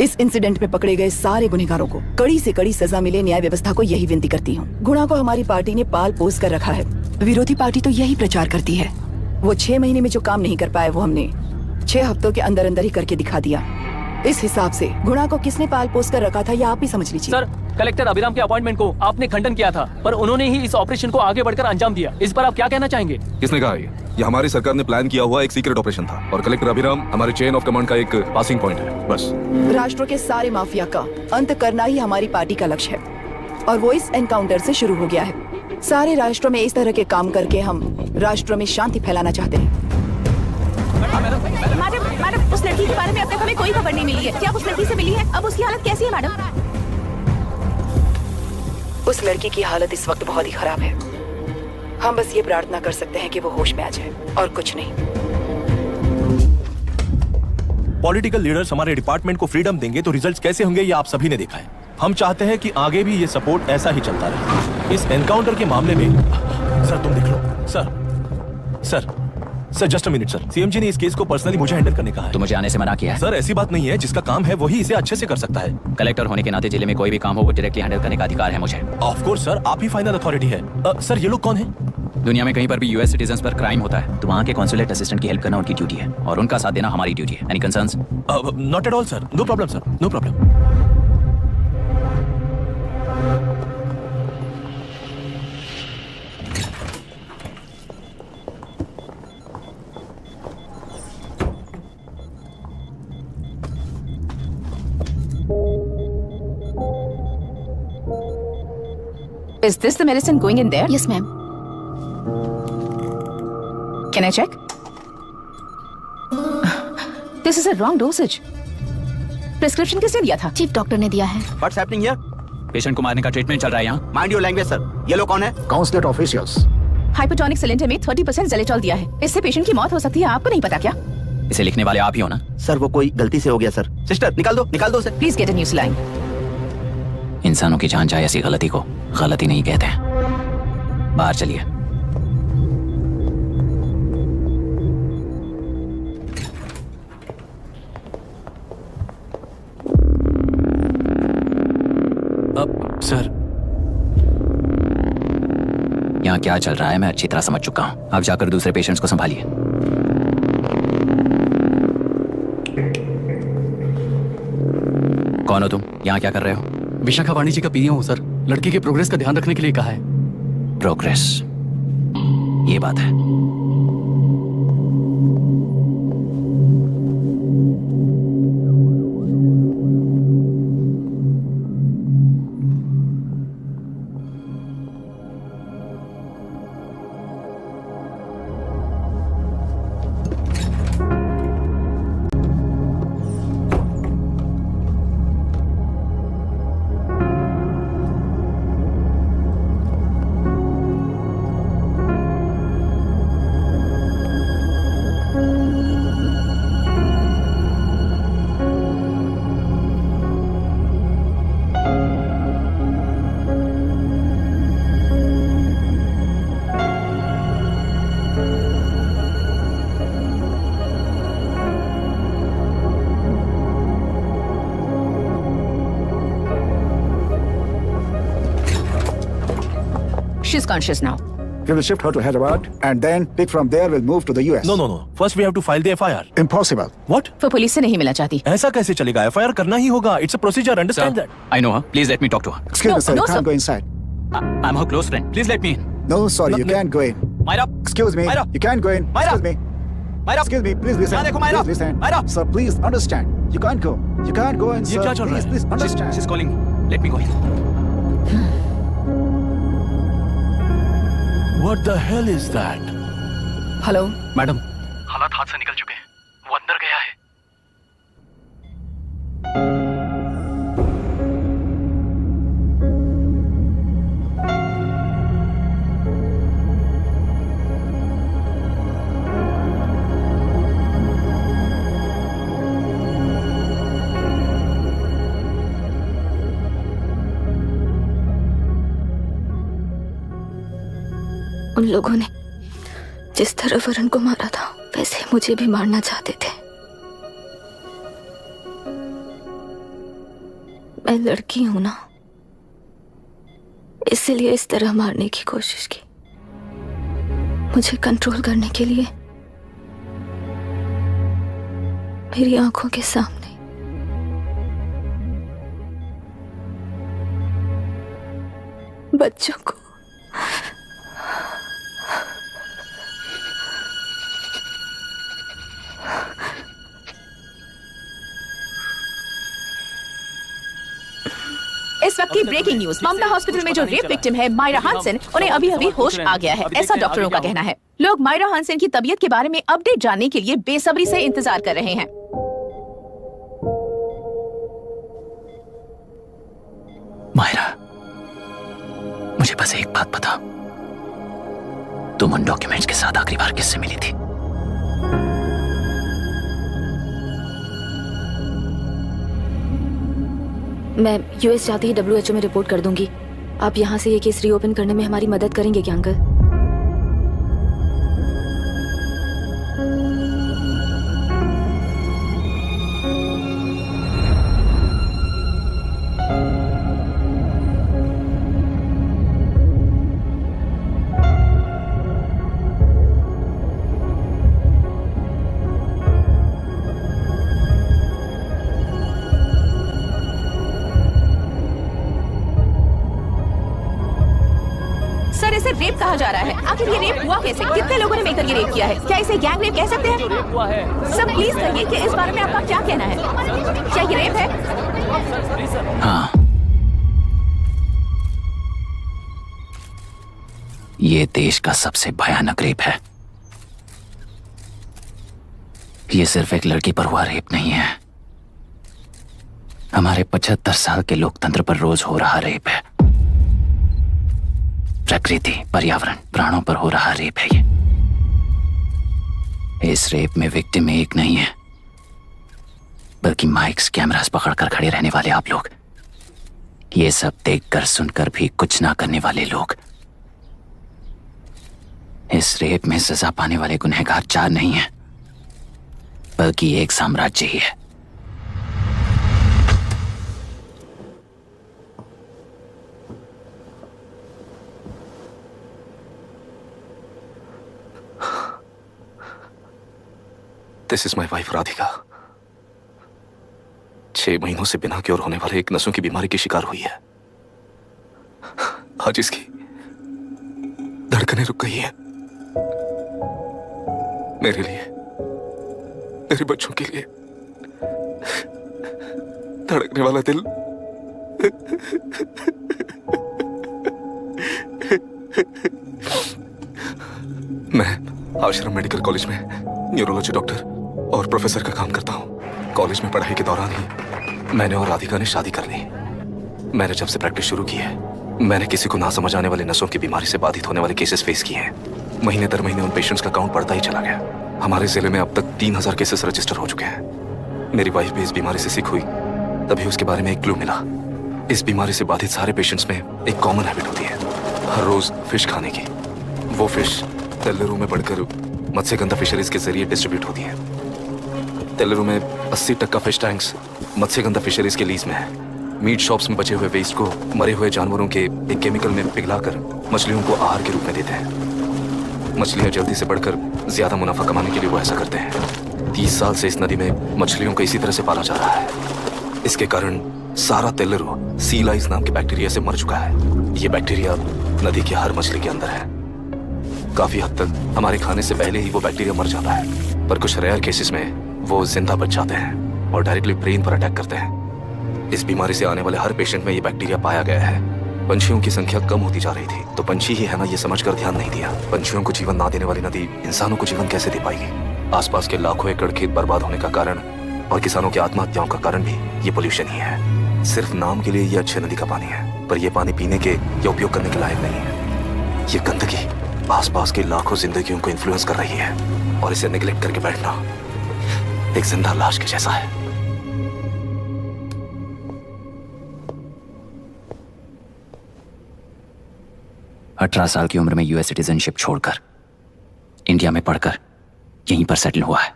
इस इंसिडेंट में पकड़े गए सारे गुनहगारों को कड़ी से कड़ी सजा मिले, न्याय व्यवस्था को यही विनती करती हूँ। गुणा को हमारी पार्टी ने पाल पोस कर रखा है। विरोधी पार्टी तो यही प्रचार करती है। वो 6 महीने में जो काम नहीं कर पाए वो हमने 6 हफ्तों के अंदर अंदर ही करके दिखा दिया। इस हिसाब से गुणा को किसने पाल पोस कर रखा था ये आप ही समझ लीजिए। सर, कलेक्टर अभिराम के अपॉइंटमेंट को आपने खंडन किया था, पर उन्होंने ही इस ऑपरेशन को आगे बढ़कर अंजाम दिया। इस पर आप क्या कहना चाहेंगे? किसने कहा ये हमारी सरकार ने प्लान किया हुआ एक सीक्रेट ऑपरेशन था और कलेक्टर अभिराम हमारे चेन ऑफ कमांड का एक पासिंग पॉइंट है, बस। राष्ट्र के सारे माफिया का अंत करना ही हमारी पार्टी का लक्ष्य है और वो इस एनकाउंटर से शुरू हो गया है। सारे राष्ट्रों में इस तरह के काम करके हम राष्ट्र में शांति फैलाना चाहते हैं। मैडम, उस लड़की के बारे में अब तक हमें कोई खबर नहीं मिली है। क्या उस लड़की से मिली है? अब उसकी हालत कैसी है मैडम? उस लड़की की हालत इस वक्त बहुत ही खराब है। हम बस ये प्रार्थना कर सकते हैं कि वो होश में आ जाए और कुछ नहीं। पॉलिटिकल लीडर्स हमारे डिपार्टमेंट को फ्रीडम देंगे तो रिजल्ट्स कैसे होंगे ये आप सभी ने देखा है। हम चाहते हैं कि आगे भी ये सपोर्ट ऐसा ही चलता रहे। इस एनकाउंटर के मामले में सर तुम देख लो। Sir just a minute sir. CM ji ने इस केस को पर्सनली मुझे हैंडल करने कहा है। तो मुझे आने से मना किया है। सर ऐसी बात नहीं है, जिसका काम है वही इसे अच्छे से कर सकता है। कलेक्टर होने के नाते जिले में कोई भी काम हो वो डायरेक्टली हैंडल करने का अधिकार है मुझे। ऑफ कोर्स सर, आप ही फाइनल अथॉरिटी है। सर ये लोग कौन है? दुनिया में कहीं पर भी यूएस सिटीजन्स पर क्राइम होता है तो वहाँ के कॉन्सुलेट असिस्टेंट की हेल्प करना उनकी ड्यूटी है और उनका साथ देना हमारी ड्यूटी है। Any concerns? Not at all sir, no problem sir, no problem. Is this the medicine going in there? Yes ma'am. Can I check? This is a wrong dosage. Prescription किसने दिया था? चीफ डॉक्टर ने दिया है। What's happening here? Patient को मारने का treatment चल रहा है यहाँ। Mind your language sir. ये लोग कौन है? Consulate officials. हाइपोटोनिक सिलेंडर में 30% ज़ेलेटॉल दिया है। इससे पेशेंट की मौत हो सकती है, आपको नहीं पता क्या? इसे लिखने वाले आप ही हो ना? सर वो कोई गलती से हो गया सर। सिस्टर निकाल दो sir. Please get a new saline. इंसानों की जान जाए ऐसी गलती को गलती नहीं कहते हैं। बाहर चलिए। अब सर यहाँ क्या चल रहा है मैं अच्छी तरह समझ चुका हूँ। अब जाकर दूसरे पेशेंट्स को संभालिए। कौन हो तुम? यहाँ क्या कर रहे हो? विशाखा वाणी जी का पीए हूँ सर। लड़की के प्रोग्रेस का ध्यान रखने के लिए कहा है। प्रोग्रेस, ये बात है। She's conscious now. We will shift her to Hyderabad and then pick from there. We'll move to the US. No. First we have to file the FIR. Impossible. What? वो पुलिस से नहीं मिलना चाहती. ऐसा कैसे चलेगा? FIR करना ही होगा. It's a procedure. Understand that? I know her. Please let me talk to her. Excuse me, sir. no, You can't sir. go inside. I'm her close friend. Please let me in. No, sorry. You can't go in. Myra. Excuse me. Myra. You can't go in. Myra. Excuse me. Myra. Excuse me. Please listen. यहाँ देखो, Myra. Please listen. Myra. Sir, please understand. You can't go. You can't go in, ये sir. क्या चल रहा है? Please understand. She's calling me. Let me go in. What the hell is that? Hello madam, हालात हाथ से निकल चुके हैं, वो अंदर गया है। उन लोगों ने जिस तरह वरुण को मारा था वैसे मुझे भी मारना चाहते थे। मैं लड़की हूं ना, इसलिए इस तरह मारने की कोशिश की। मुझे कंट्रोल करने के लिए मेरी आंखों के सामने बच्चों को इस वक्त की ब्रेकिंग न्यूज, ममता हॉस्पिटल में जो रेप विक्टिम है मायरा हानसन, उन्हें अभी अभी होश आ गया है, ऐसा डॉक्टरों का कहना है। लोग मायरा हानसन की तबीयत के बारे में अपडेट जानने के लिए बेसब्री से इंतजार कर रहे हैं। मायरा, मुझे बस एक बात बता, तुम उन डॉक्यूमेंट्स के साथ आखिरी बार किससे मिली थी? मैं यूएस जाते ही WHO में रिपोर्ट कर दूंगी। आप यहाँ से ये केस रीओपन करने में हमारी मदद करेंगे क्या अंकल? सर, इसे रेप कहा जा रहा है। आखिर ये रेप हुआ कैसे? कितने लोगों ने मिलकर ये रेप किया है? क्या इसे गैंग रेप कह सकते हैं? हुआ है। सर प्लीज कहिए कि इस बारे में आपका क्या कहना है? क्या ये रेप है? हाँ, ये देश का सबसे भयानक रेप है। ये सिर्फ एक लड़की पर हुआ रेप नहीं है, हमारे 75 साल के लोकतंत्र पर रोज हो रहा रेप है। प्रकृति, पर्यावरण, प्राणों पर हो रहा रेप है ये। इस रेप में विक्टिम एक नहीं है, बल्कि माइक्स, कैमरास पकड़कर खड़े रहने वाले आप लोग, ये सब देखकर सुनकर भी कुछ ना करने वाले लोग। इस रेप में सजा पाने वाले गुनहगार 4 नहीं है, बल्कि एक साम्राज्य ही है। This is my wife Radhika. 6 महीनों से बिना क्योर होने वाले एक नसों की बीमारी की शिकार हुई है। आज इसकी धड़कनें रुक गई है। मेरे लिए, मेरे बच्चों के लिए धड़कने वाला दिल मैं आश्रम मेडिकल कॉलेज में न्यूरोलॉजी डॉक्टर और प्रोफेसर का काम करता हूँ। कॉलेज में पढ़ाई के दौरान ही मैंने और राधिका ने शादी कर ली। मैंने जब से प्रैक्टिस शुरू की है, मैंने किसी को ना समझ आने वाले नसों की बीमारी से बाधित होने वाले केसेस फेस किए हैं। महीने दर महीने उन पेशेंट्स का काउंट बढ़ता ही चला गया। हमारे जिले में अब तक 3000 केसेस रजिस्टर हो चुके हैं। मेरी वाइफ भी इस बीमारी से सिक हुई, तभी उसके बारे में एक क्लू मिला। इस बीमारी से बाधित सारे पेशेंट्स में एक कॉमन हैबिट होती है, हर रोज फिश खाने की। वो फिश तेल्लेरू में बढ़कर मत्स्यगंधा फिशरीज के जरिए डिस्ट्रीब्यूट होती है। तेल्लेरू में 80% फिश टैंक्स मत्स्यगंधा फिशरीज के लीज में है। मीट शॉप्स में बचे हुए वेस्ट को मरे हुए जानवरों के एक केमिकल में पिघलाकर मछलियों को आहार के रूप में देते हैं। मछलियां जल्दी से बढ़कर ज्यादा मुनाफा कमाने के लिए वो ऐसा करते हैं। 30 साल से इस नदी में मछलियों को इसी तरह से पाला जा रहा है। इसके कारण सारा तेलरो सी लाइस नाम के बैक्टीरिया से मर चुका है। ये बैक्टीरिया नदी की हर मछली के अंदर है। काफी हद तक हमारे खाने से पहले ही वो बैक्टीरिया मर जाता है, पर कुछ रेयर केसेस में वो जिंदा बच जाते हैं और डायरेक्टली ब्रेन पर अटैक करते हैं। इस बीमारी से आने वाले हर पेशेंट में ये बैक्टीरिया पाया गया है। पंछियों की संख्या कम होती जा रही थी, तो पंछी ही है ना ये समझकर ध्यान नहीं दिया। पंछियों को जीवन ना देने वाली नदी इंसानों को जीवन कैसे दे पाएगी? आसपास के लाखों एकड़ खेत बर्बाद होने का कारण और किसानों की आत्महत्याओं का कारण भी ये पोल्यूशन ही है। सिर्फ नाम के लिए ये अच्छे नदी का पानी है, पर ये पानी पीने के या उपयोग करने के लायक नहीं है। ये गंदगी आसपास की लाखों जिंदगियों को इन्फ्लुएंस कर रही है और इसे निगलेक्ट करके बैठना एक जिंदा लाश के जैसा है। अठारह साल की उम्र में यूएस सिटीजनशिप छोड़कर इंडिया में पढ़कर यहीं पर सेटल हुआ है।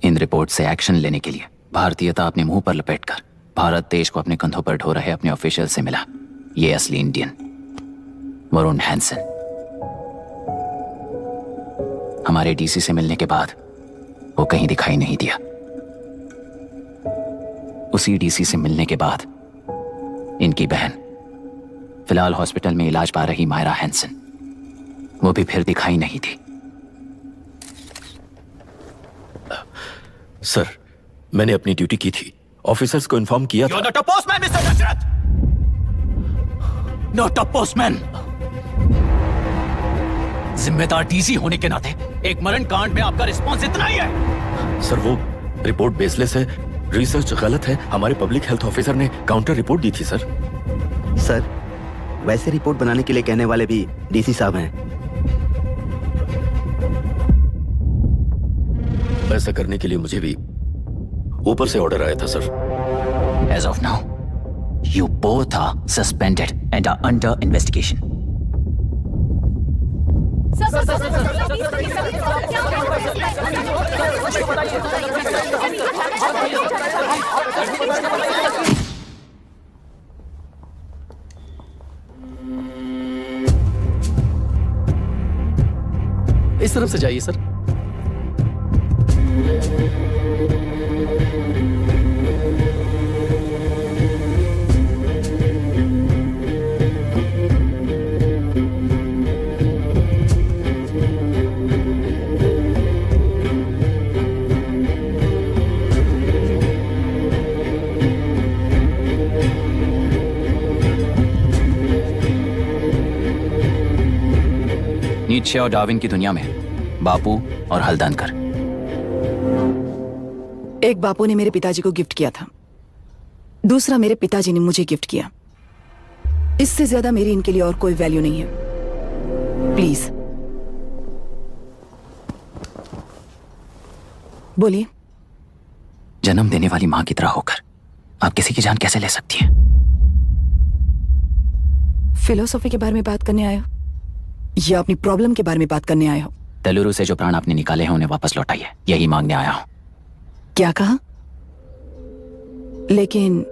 इन रिपोर्ट से एक्शन लेने के लिए भारतीयता अपने मुंह पर लपेटकर भारत देश को अपने कंधों पर ढो रहे अपने ऑफिशियल से मिला ये असली इंडियन वरुण हैंसन। हमारे डीसी से मिलने के बाद वो कहीं दिखाई नहीं दिया। उसी डीसी से मिलने के बाद इनकी बहन फिलहाल हॉस्पिटल में इलाज पा रही मायरा हैंसन, वो भी फिर दिखाई नहीं थी। सर, मैंने अपनी ड्यूटी की थी, ऑफिसर्स को इन्फॉर्म किया था। Not a postman, Mr. Dashrath! Not a postman! जिम्मेदार डीसी होने के नाते एक मरण कांड में आपका रिस्पॉन्स इतना ही है। सर, वो रिपोर्ट बेसलेस है, रिसर्च गलत है। हमारे पब्लिक हेल्थ ऑफिसर ने काउंटर रिपोर्ट दी थी सर। सर, वैसे रिपोर्ट बनाने के लिए कहने वाले भी डीसी साहब हैं। ऐसा करने के लिए मुझे भी ऊपर से ऑर्डर आया था sir. As of now, you both are suspended and are under investigation. इस तरफ से जाइए सर। नीत्शे और डार्विन की दुनिया में बापू और हल्दानकर। एक बापू ने मेरे पिताजी को गिफ्ट किया था, दूसरा मेरे पिताजी ने मुझे गिफ्ट किया। इससे ज्यादा मेरी इनके लिए और कोई वैल्यू नहीं है। प्लीज बोलिए। जन्म देने वाली मां की तरह होकर आप किसी की जान कैसे ले सकती हैं? फिलोसॉफी के बारे में बात करने आए हो या अपनी प्रॉब्लम के बारे में बात करने आए हो? तेलुरु से जो प्राण आपने निकाले हैं उन्हें वापस लौटाइए, यही मांगने आया हूं। क्या कहा? लेकिन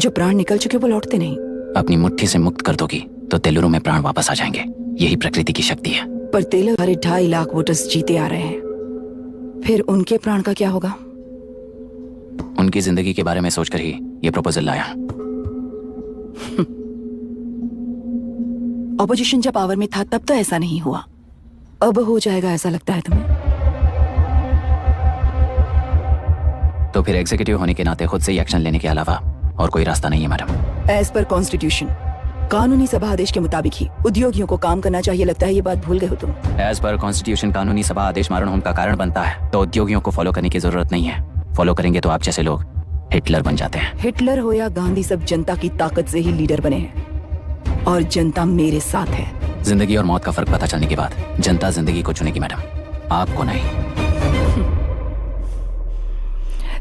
जो प्राण निकल चुके वो लौटते नहीं। अपनी मुट्ठी से मुक्त कर दोगी तो तेलुरु में प्राण वापस आ जाएंगे, यही प्रकृति की शक्ति है। पर तेलुरु हमारे 2.5 लाख वोटर्स जीते आ रहे हैं, फिर उनके प्राण का क्या होगा? उनकी जिंदगी के बारे में सोचकर ही ये प्रपोजल लाया। ऑपोजिशन जब पावर में था तब तो ऐसा नहीं हुआ, अब हो जाएगा ऐसा लगता है तुम्हें? तो फिर एग्जीक्यूटिव होने के नाते खुद से ही एक्शन लेने के अलावा और कोई रास्ता नहीं है मैडम। एज पर कॉन्स्टिट्यूशन, कानूनी सभा आदेश के मुताबिक ही उद्योगियों को काम करना चाहिए। लगता है ये बात भूल गए हो तुम। एज पर कॉन्स्टिट्यूशन कानूनी सभा आदेश मारण होम का कारण बनता है, तो उद्योगियों को फॉलो करने की जरूरत नहीं है। फॉलो करेंगे तो आप जैसे लोग हिटलर बन जाते हैं। हिटलर हो या गांधी, सब जनता की ताकत से ही लीडर बने हैं और जनता मेरे साथ है। जिंदगी और मौत का फर्क पता चलने के बाद जनता जिंदगी को चुनेगी मैडम, आपको नहीं।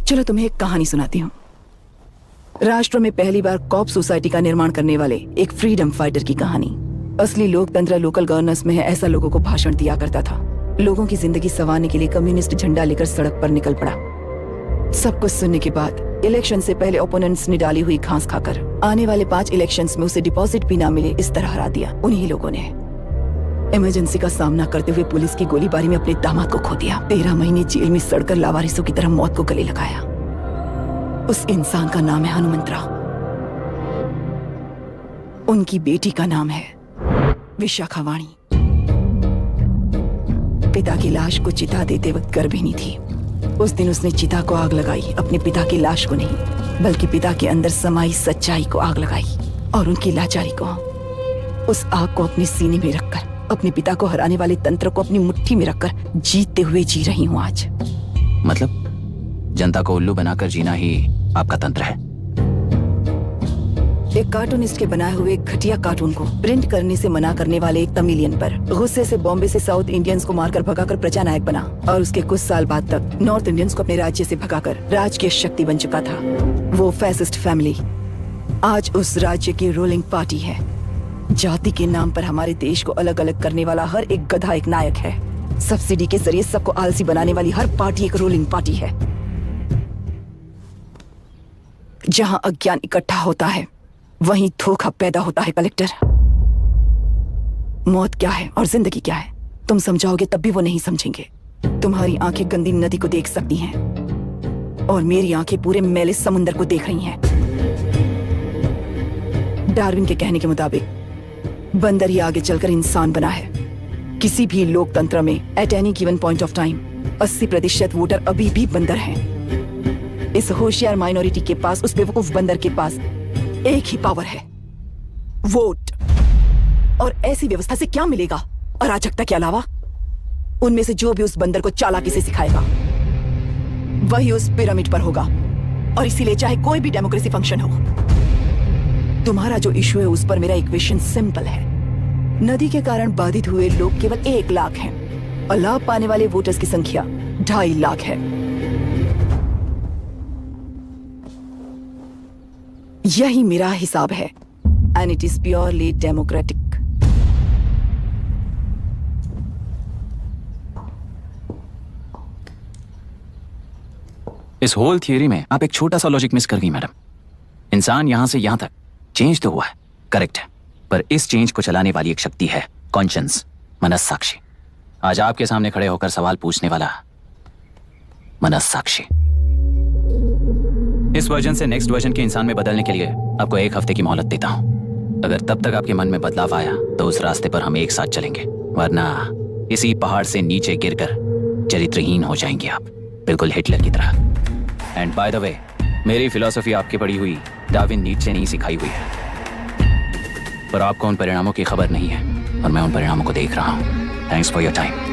चलो तुम्हें एक कहानी सुनाती हूँ। राष्ट्र में पहली बार कॉप सोसाइटी का निर्माण करने वाले एक फ्रीडम फाइटर की कहानी। असली लोकतंत्र लोकल गवर्नेंस में है, ऐसा लोगों को भाषण दिया करता था। लोगों की जिंदगी संवारने के लिए कम्युनिस्ट झंडा लेकर सड़क पर निकल पड़ा। सब कुछ सुनने के बाद इलेक्शन से पहले ओपोनेंट्स ने डाली हुई घास खाकर आने वाले 5 इलेक्शंस में उसे डिपॉजिट भी ना मिले इस तरह हरा दिया। उन्हीं लोगों ने इमरजेंसी का सामना करते हुए पुलिस की गोलीबारी में अपने दामाद को खो दिया। 13 महीने जेल में सड़कर लावारिसों की तरह मौत को गले लगाया। उस इंसान का नाम है हनुमंतराव। उनकी बेटी का नाम है विशाखा वाणी। पिता की लाश को चिता देते वक्त गर्भिणी थी। उस दिन उसने चिता को आग लगाई, अपने पिता की लाश को नहीं बल्कि पिता के अंदर समाई सच्चाई को आग लगाई और उनकी लाचारी को। उस आग को अपने सीने में रखकर अपने पिता को हराने वाले तंत्र को अपनी मुट्ठी में रखकर जीतते हुए जी रही हूँ आज। मतलब जनता को उल्लू बनाकर जीना ही आपका तंत्र है? एक कार्टूनिस्ट के बनाए हुए एक घटिया कार्टून को प्रिंट करने से मना करने वाले एक तमिलियन पर गुस्से से बॉम्बे से साउथ इंडियंस को मारकर भगाकर प्रजा नायक बना और उसके कुछ साल बाद तक नॉर्थ इंडियंस को अपने राज्य से भगाकर राजकीय शक्ति बन चुका था। वो फैसिस्ट फैमिली आज उस राज्य की रूलिंग पार्टी है। जाति के नाम पर हमारे देश को अलग अलग करने वाला हर एक गधा एक नायक है। सब्सिडी के जरिए सबको आलसी बनाने वाली हर पार्टी एक रूलिंग पार्टी है। जहां अज्ञान इकट्ठा होता है वहीं धोखा पैदा होता है। कलेक्टर, मौत क्या है और जिंदगी क्या है तुम समझाओगे तब भी वो नहीं समझेंगे। तुम्हारी आंखें गंदी नदी को देख सकती हैं और मेरी आंखें पूरे मैले समुंदर को देख रही हैं। डार्विन के कहने के मुताबिक बंदर ही आगे चलकर इंसान बना है। किसी भी लोकतंत्र में at any given point of time 80% voter अभी भी बंदर हैं। इस होशियार माइनॉरिटी के पास, उस बेवकूफ बंदर के पास एक ही पावर है, वोट। और ऐसी व्यवस्था से क्या मिलेगा अराजकता के अलावा? उनमें से जो भी उस बंदर को चालाकी से सिखाएगा वही उस पिरामिड पर होगा। और इसीलिए चाहे कोई भी डेमोक्रेसी फंक्शन हो, तुम्हारा जो इशू है उस पर मेरा इक्वेशन सिंपल है। नदी के कारण बाधित हुए लोग केवल 1 लाख हैं और लाभ पाने वाले वोटर्स की संख्या 2.5 लाख है। यही मेरा हिसाब है and it is purely democratic. इस होल थियरी में आप एक छोटा सा लॉजिक मिस कर गई मैडम। इंसान यहां से यहां तक चेंज तो हुआ है, करेक्ट है, पर इस चेंज को चलाने वाली एक शक्ति है, कॉन्शियंस, मनस्साक्षी। आज आपके सामने खड़े होकर सवाल पूछने वाला मनस्साक्षी। इस वर्जन से नेक्स्ट वर्जन के इंसान में बदलने के लिए आपको 1 हफ्ते की मोहलत देता हूं। अगर तब तक आपके मन में बदलाव आया तो उस रास्ते पर हम एक साथ चलेंगे, वरना इसी पहाड़ से नीचे गिरकर चरित्रहीन हो जाएंगे आप, बिल्कुल हिटलर की तरह। एंड बाय द वे, मेरी फिलॉसफी आपकी पढ़ी हुई डार्विन नीचे नहीं सिखाई हुई है, पर आपको उन परिणामों की खबर नहीं है और मैं उन परिणामों को देख रहा हूं। Thanks for your time.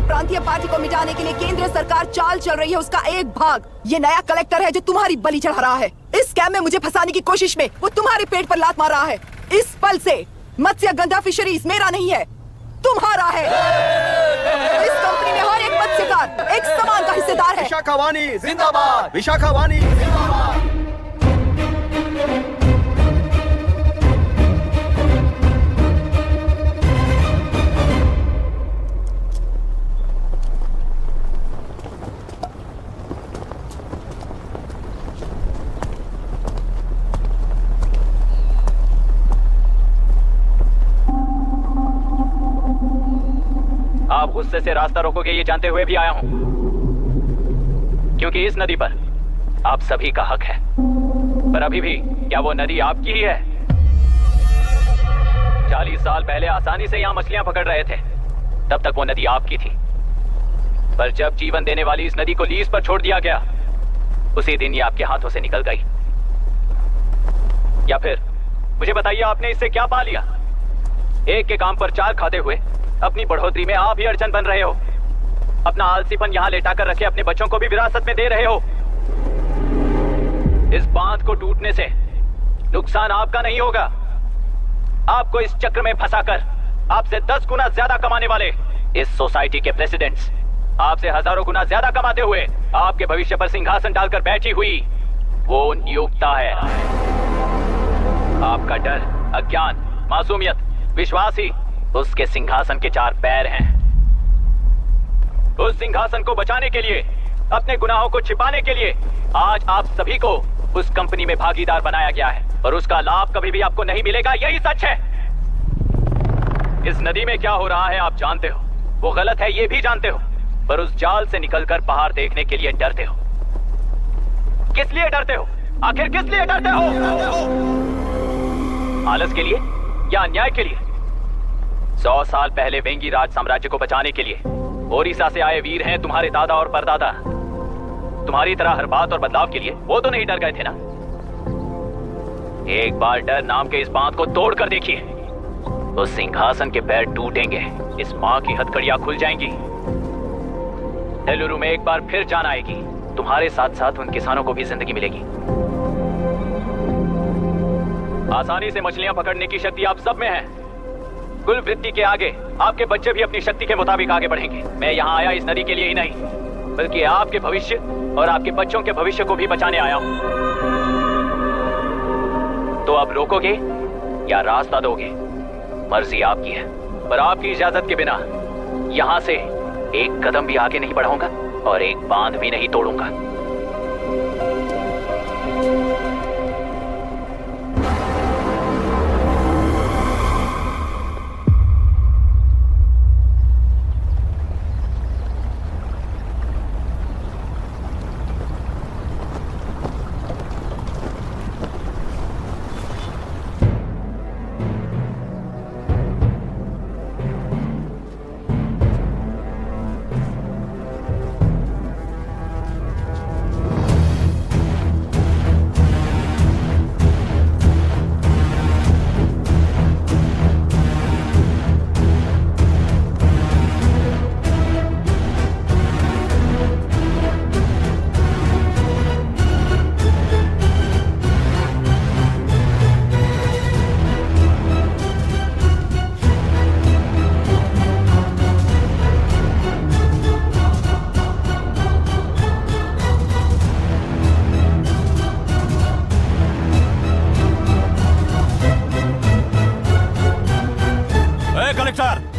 प्रांतीय पार्टी को मिटाने के लिए केंद्र सरकार चाल चल रही है, उसका एक भाग ये नया कलेक्टर है जो तुम्हारी बलि चढ़ा रहा है। इस स्कैम में मुझे फंसाने की कोशिश में वो तुम्हारे पेट पर लात मार रहा है। इस पल से मत्स्य गंधा फिशरीज मेरा नहीं है, तुम्हारा है। इस कंपनी में हर एक मत्स्यकार एक समान का हिस्सेदार है। विशाखा वाणी जिंदाबाद, विशाखा वाणी जिंदाबाद। गुस्से से रास्ता रोकोगे ये जानते हुए भी आया हूं, क्योंकि इस नदी पर आप सभी का हक है। पर अभी भी क्या वो नदी आपकी ही है? 40 साल पहले आसानी से यहां मछलियां पकड़ रहे थे, तब तक वो नदी आपकी थी। पर जब जीवन देने वाली इस नदी को लीज पर छोड़ दिया गया, उसी दिन ये आपके हाथों से निकल गई। या फिर मुझे बताइए, आपने इससे क्या पा लिया? एक के काम पर 4 खाते हुए अपनी बढ़ोतरी में आप ही अड़चन बन रहे हो। अपना आलसीपन यहां लेटाकर रखे अपने बच्चों को भी विरासत में दे रहे हो। इस बांध को टूटने से नुकसान आपका नहीं होगा। आपको इस चक्र में फंसाकर आपसे 10 गुना ज्यादा कमाने वाले इस सोसाइटी के प्रेसिडेंट्स आपसे हजारों गुना ज्यादा कमाते हुए आपके भविष्य पर सिंहासन डालकर बैठी हुई वो नियोक्ता है। आपका डर, अज्ञान, मासूमियत, विश्वास ही उसके सिंहासन के 4 पैर हैं। उस सिंहासन को बचाने के लिए, अपने गुनाहों को छिपाने के लिए आज आप सभी को उस कंपनी में भागीदार बनाया गया है, और उसका लाभ कभी भी आपको नहीं मिलेगा। यही सच है। इस नदी में क्या हो रहा है आप जानते हो, वो गलत है ये भी जानते हो, पर उस जाल से निकलकर बाहर देखने के लिए डरते हो। किस लिए डरते हो? आखिर किस लिए डरते हो? आलस के लिए या अन्याय के लिए? 100 साल पहले वेंगी राज साम्राज्य को बचाने के लिए ओडिशा से आए वीर हैं तुम्हारे दादा और परदादा। तुम्हारी तरह हर बात और बदलाव के लिए वो तो नहीं डर गए थे ना। एक बार डर नाम के इस बांध को तोड़ कर देखिए, तो सिंहासन के पैर टूटेंगे, इस मां की हथकड़ियां खुल जाएंगी। नेलुरु में एक बार फिर जान आएगी। तुम्हारे साथ साथ उन किसानों को भी जिंदगी मिलेगी। आसानी से मछलियां पकड़ने की शक्ति आप सब में है। कुल वृत्ति के आगे आपके बच्चे भी अपनी शक्ति के मुताबिक आगे बढ़ेंगे। मैं यहाँ आया इस नदी के लिए ही नहीं, बल्कि आपके भविष्य और आपके बच्चों के भविष्य को भी बचाने आया हूँ। तो अब रोकोगे या रास्ता दोगे, मर्जी आपकी है, पर आपकी इजाजत के बिना यहाँ से एक कदम भी आगे नहीं बढ़ाऊंगा और एक बांध भी नहीं तोड़ूंगा।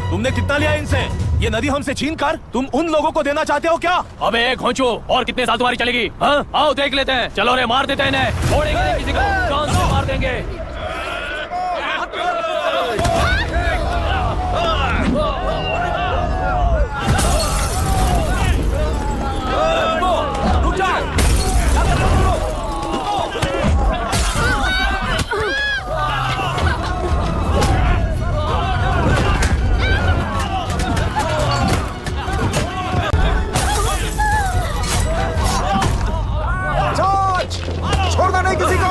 तुमने कितना लिया इनसे? ये नदी हमसे छीन कर तुम उन लोगों को देना चाहते हो क्या? अबे घोंचो, और कितने साल तुम्हारी चलेगी? हाँ? आओ देख लेते हैं। चलो रे, मार देते हैं इन्हें। छोड़ेंगे नहीं किसी को, जान से मार देंगे। रुक जाओ। छोड़ना नहीं किसी को।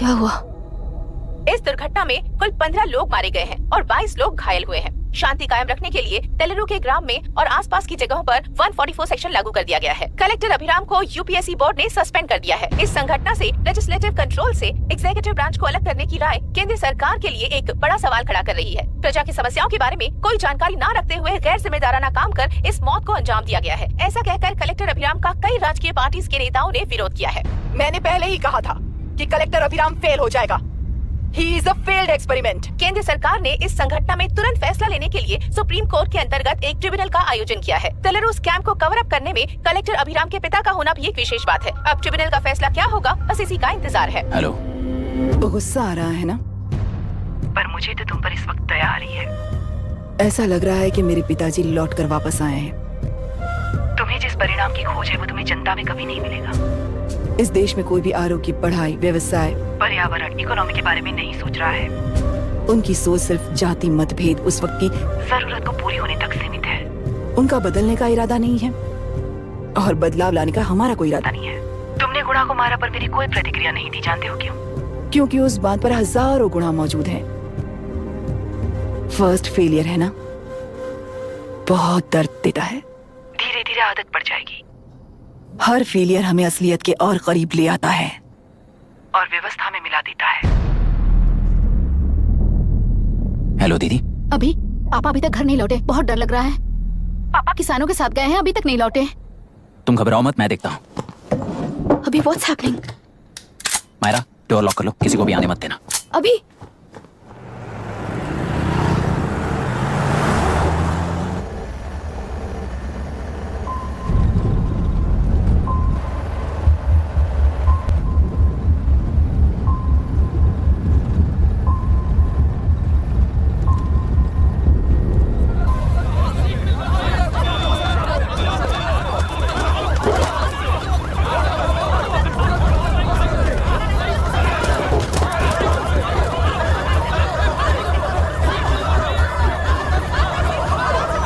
क्या हुआ? इस दुर्घटना में कुल 15 लोग मारे गए हैं और 22 लोग घायल हुए हैं। शांति कायम रखने के लिए तेलुरु के ग्राम में और आसपास की जगहों पर 144 सेक्शन लागू कर दिया गया है। कलेक्टर अभिराम को यूपीएससी बोर्ड ने सस्पेंड कर दिया है। इस संघटना से लेजिस्लेटिव कंट्रोल से एग्जीक्यूटिव ब्रांच को अलग करने की राय केंद्र सरकार के लिए एक बड़ा सवाल खड़ा कर रही है। प्रजा की समस्याओं के बारे में कोई जानकारी न रखते हुए गैर जिम्मेदाराना काम कर इस मौत को अंजाम दिया गया है। ऐसा कहकर कलेक्टर अभिराम का कई राजकीय पार्टी के नेताओं ने विरोध किया है। मैंने पहले ही कहा था कि कलेक्टर अभिराम फेल हो जाएगा। He is a failed experiment. केंद्र सरकार ने इस संघटना में तुरंत फैसला लेने के लिए सुप्रीम कोर्ट के अंतर्गत एक ट्रिब्यूनल का आयोजन किया है। तेलुरु स्कैम को कवर अप करने में कलेक्टर अभिराम के पिता का होना भी एक विशेष बात है। अब ट्रिब्यूनल का फैसला क्या होगा, बस इसी का इंतजार है। हेलो। गुस्सा आ रहा है ना? पर मुझे तो तुम पर इस वक्त दया आ रही है। ऐसा लग रहा है कि मेरे पिताजी लौट कर वापस आए हैं। तुम्हें जिस परिणाम की खोज है वो तुम्हें जनता में कभी नहीं मिलेगा। इस देश में कोई भी आरोग्य, पढ़ाई, व्यवसाय, पर्यावरण, इकोनॉमी के बारे में नहीं सोच रहा है। उनकी सोच सिर्फ जाति मतभेद उस वक्त की जरूरत को पूरी होने तक सीमित है। उनका बदलने का इरादा नहीं है और बदलाव लाने का हमारा कोई इरादा नहीं है। तुमने गुणा को मारा पर मेरी कोई प्रतिक्रिया नहीं दी, जानते हो क्यों? क्योंकि उस बात पर हजारों गुणा मौजूद हैं। फर्स्ट फेलियर है ना, बहुत दर्द देता है। धीरे धीरे आदत पड़ जाएगी। हर फेलियर हमें असलियत के और करीब ले आता है और व्यवस्था में मिला देता है। हेलो दीदी। अभी पापा अभी तक घर नहीं लौटे, बहुत डर लग रहा है। पापा किसानों के साथ गए हैं, अभी तक नहीं लौटे। तुम घबराओ मत, मैं देखता हूँ। अभी what's happening? Myra, door lock कर लो, किसी को भी आने मत देना। अभी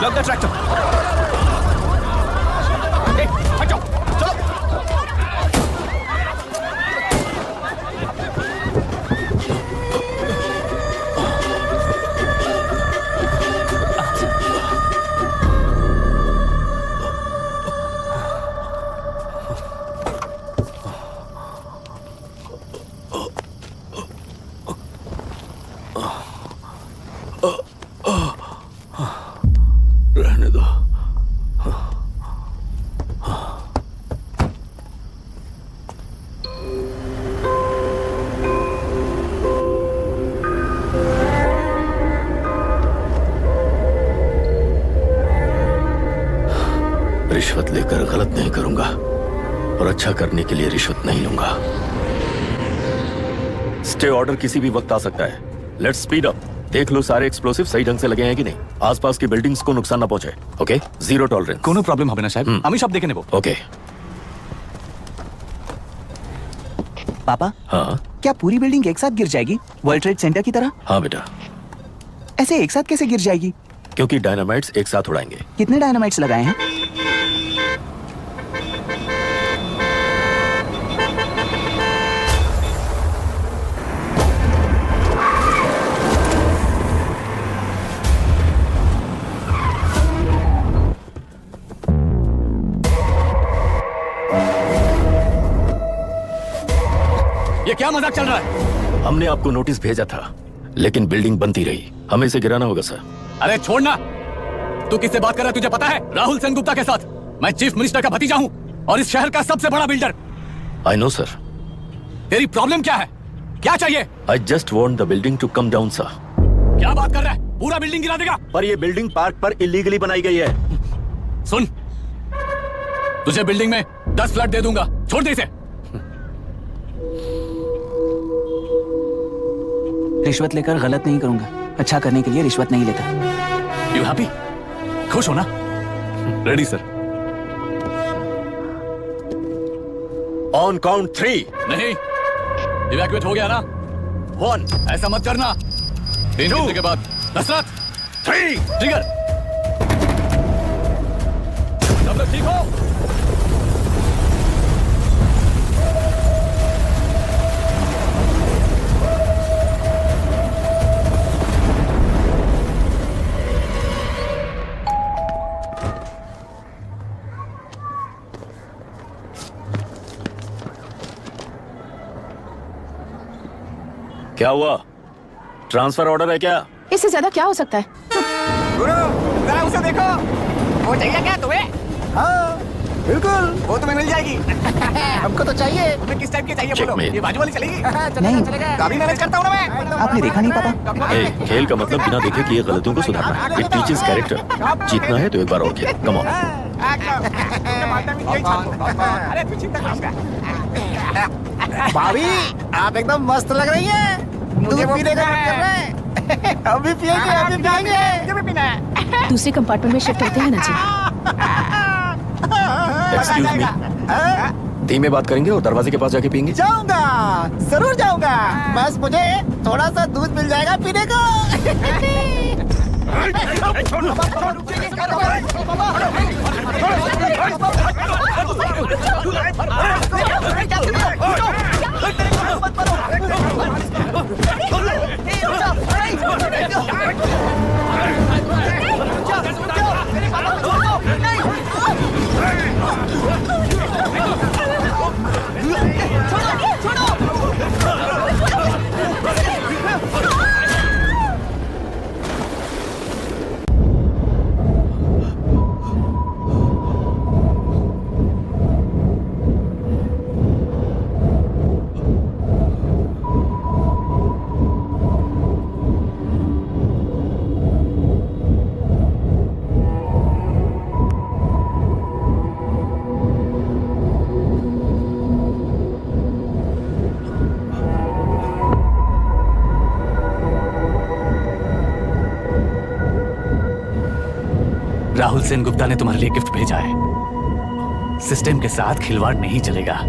Lock the tractor. Hey, हट जाओ, चलो। रहने दो। रिश्वत लेकर गलत नहीं करूंगा और अच्छा करने के लिए रिश्वत नहीं लूंगा। स्टे ऑर्डर किसी भी वक्त आ सकता है। Let's speed up. देख लो सारे एक्सप्लोसिव सही ढंग से लगे हैं कि नहीं। आसपास की बिल्डिंग्स को नुकसान ना पहुंचे। Okay, zero tolerance. कोनो प्रॉब्लम হবে না সাহেব, আমি সব দেখে নেব। ओके। पापा, हाँ क्या पूरी बिल्डिंग एक साथ गिर जाएगी, वर्ल्ड ट्रेड सेंटर की तरह? हाँ बेटा, ऐसे एक साथ कैसे गिर जाएगी? क्योंकि डायनामाइट्स एक साथ उड़ाएंगे। कितने डायनामाइट्स लगाए हैं? ये क्या मजाक चल रहा है? हमने आपको नोटिस भेजा था, लेकिन बिल्डिंग बनती रही। हमें इसे गिराना होगा सर। अरे छोड़ना। तू किससे बात कर रहा है तुझे पता है? राहुल सेनगुप्ता के साथ। मैं चीफ मिनिस्टर का भतीजा हूँ और इस शहर का सबसे बड़ा बिल्डर। I know sir. तेरी प्रॉब्लम क्या है? क्या चाहिए? I just want the building to come down sir. क्या बात कर रहा है? पूरा बिल्डिंग गिरा देगा? पर ये बिल्डिंग पार्क पर इलीगली बनाई गई है। सुन, तुझे बिल्डिंग में 10 फ्लैट दे दूंगा, छोड़ दे इसे। रिश्वत लेकर गलत नहीं करूंगा, अच्छा करने के लिए रिश्वत नहीं लेता। You happy? खुश हो ना? Ready sir. On count 3। नहीं, इवैक्यूएट हो गया ना? 1। ऐसा मत करना। 3 घंटे के बाद दशरथ 3 ट्रिगर। सब लोग ठीक हो? क्या हुआ? ट्रांसफर ऑर्डर है क्या? इससे ज्यादा क्या हो सकता है? गुरु जरा उसे देखो, वो चाहिए क्या तुम्हें? हाँ बिल्कुल, वो तुम्हें मिल जाएगी। हमको तो चाहिए। तुम्हें किस टाइप की चाहिए बोलो? ये बाजू वाली चलेगी? नहीं, काफी मैनेज करता हूँ ना मैं। आपने देखा नहीं पता? खेल का मतलब बिना देखे किए गलतियों को सुधारना है। It teaches character. जीतना है तो एक बार और खेल। Come on. भाभी आप एकदम मस्त लग रही हैं। मुझे पीने का मन कर रहा है। अभी पिएंगे, अभी पिएंगे। मुझे भी पीना है। दूसरे कंपार्टमेंट में शिफ्ट होते हैं ना जी। एक्सक्यूज मी, धीमे बात करेंगे और दरवाजे के पास जाके पियेंगे। जाऊंगा, जरूर जाऊंगा। बस मुझे थोड़ा सा दूध मिल जाएगा पीने को। राहुल सेन गुप्ता ने तुम्हारे लिए गिफ्ट भेजा है। सिस्टम के साथ खिलवाड़ नहीं चलेगा।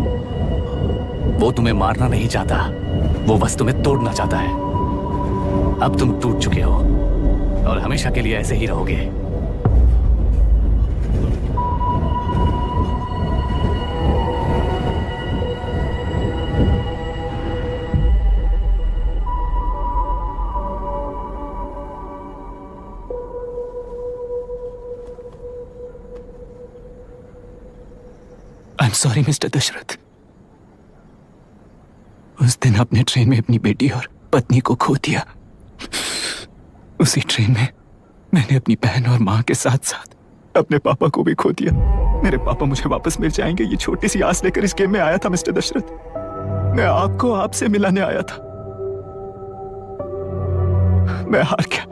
वो तुम्हें मारना नहीं चाहता, वो बस तुम्हें तोड़ना चाहता है। अब तुम टूट चुके हो और हमेशा के लिए ऐसे ही रहोगे। I'm sorry, mister Dasharath. उस दिन अपने ट्रेन में अपनी बेटी और पत्नी को खो दिया। उसी ट्रेन में मैंने अपनी बहन और माँ के साथ साथ अपने पापा को भी खो दिया। मेरे पापा मुझे वापस मिल जाएंगे, ये छोटी सी आस लेकर इस गेम में आया था मिस्टर दशरथ। मैं आपको आपसे मिलाने आया था। मैं हार गया।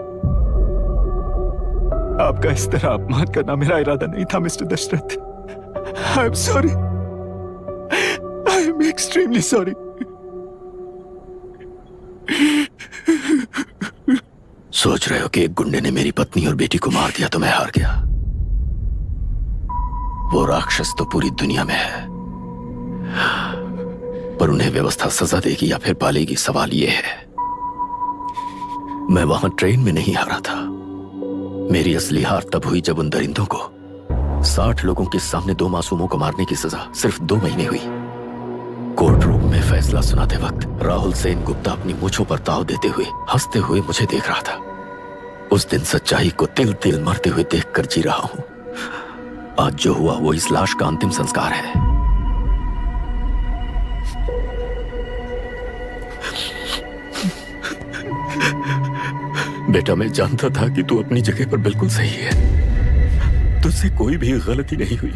आपका इस तरह अपमान करना मेरा इरादा नहीं था mister Dashrath. I'm sorry. I'm extremely sorry. सोच रहे हो कि एक गुंडे ने मेरी पत्नी और बेटी को मार दिया तो मैं हार गया? वो राक्षस तो पूरी दुनिया में है, पर उन्हें व्यवस्था सजा देगी या फिर पालेगी, सवाल ये है। मैं वहां ट्रेन में नहीं हारा था। मेरी असली हार तब हुई जब उन दरिंदों को 60 लोगों के सामने 2 मासूमों को मारने की सजा सिर्फ 2 महीने हुई। कोर्ट रूम में फैसला सुनाते वक्त राहुल सेन गुप्ता अपनी मूंछों पर ताव देते हुए हंसते हुए मुझे देख रहा था। उस दिन सच्चाई को तिल तिल मरते हुए देखकर जी रहा हूं। आज जो हुआ वो इस लाश का अंतिम संस्कार है। बेटा, मैं जानता था कि तू अपनी जगह पर बिल्कुल सही है। तुझसे कोई भी गलती नहीं हुई,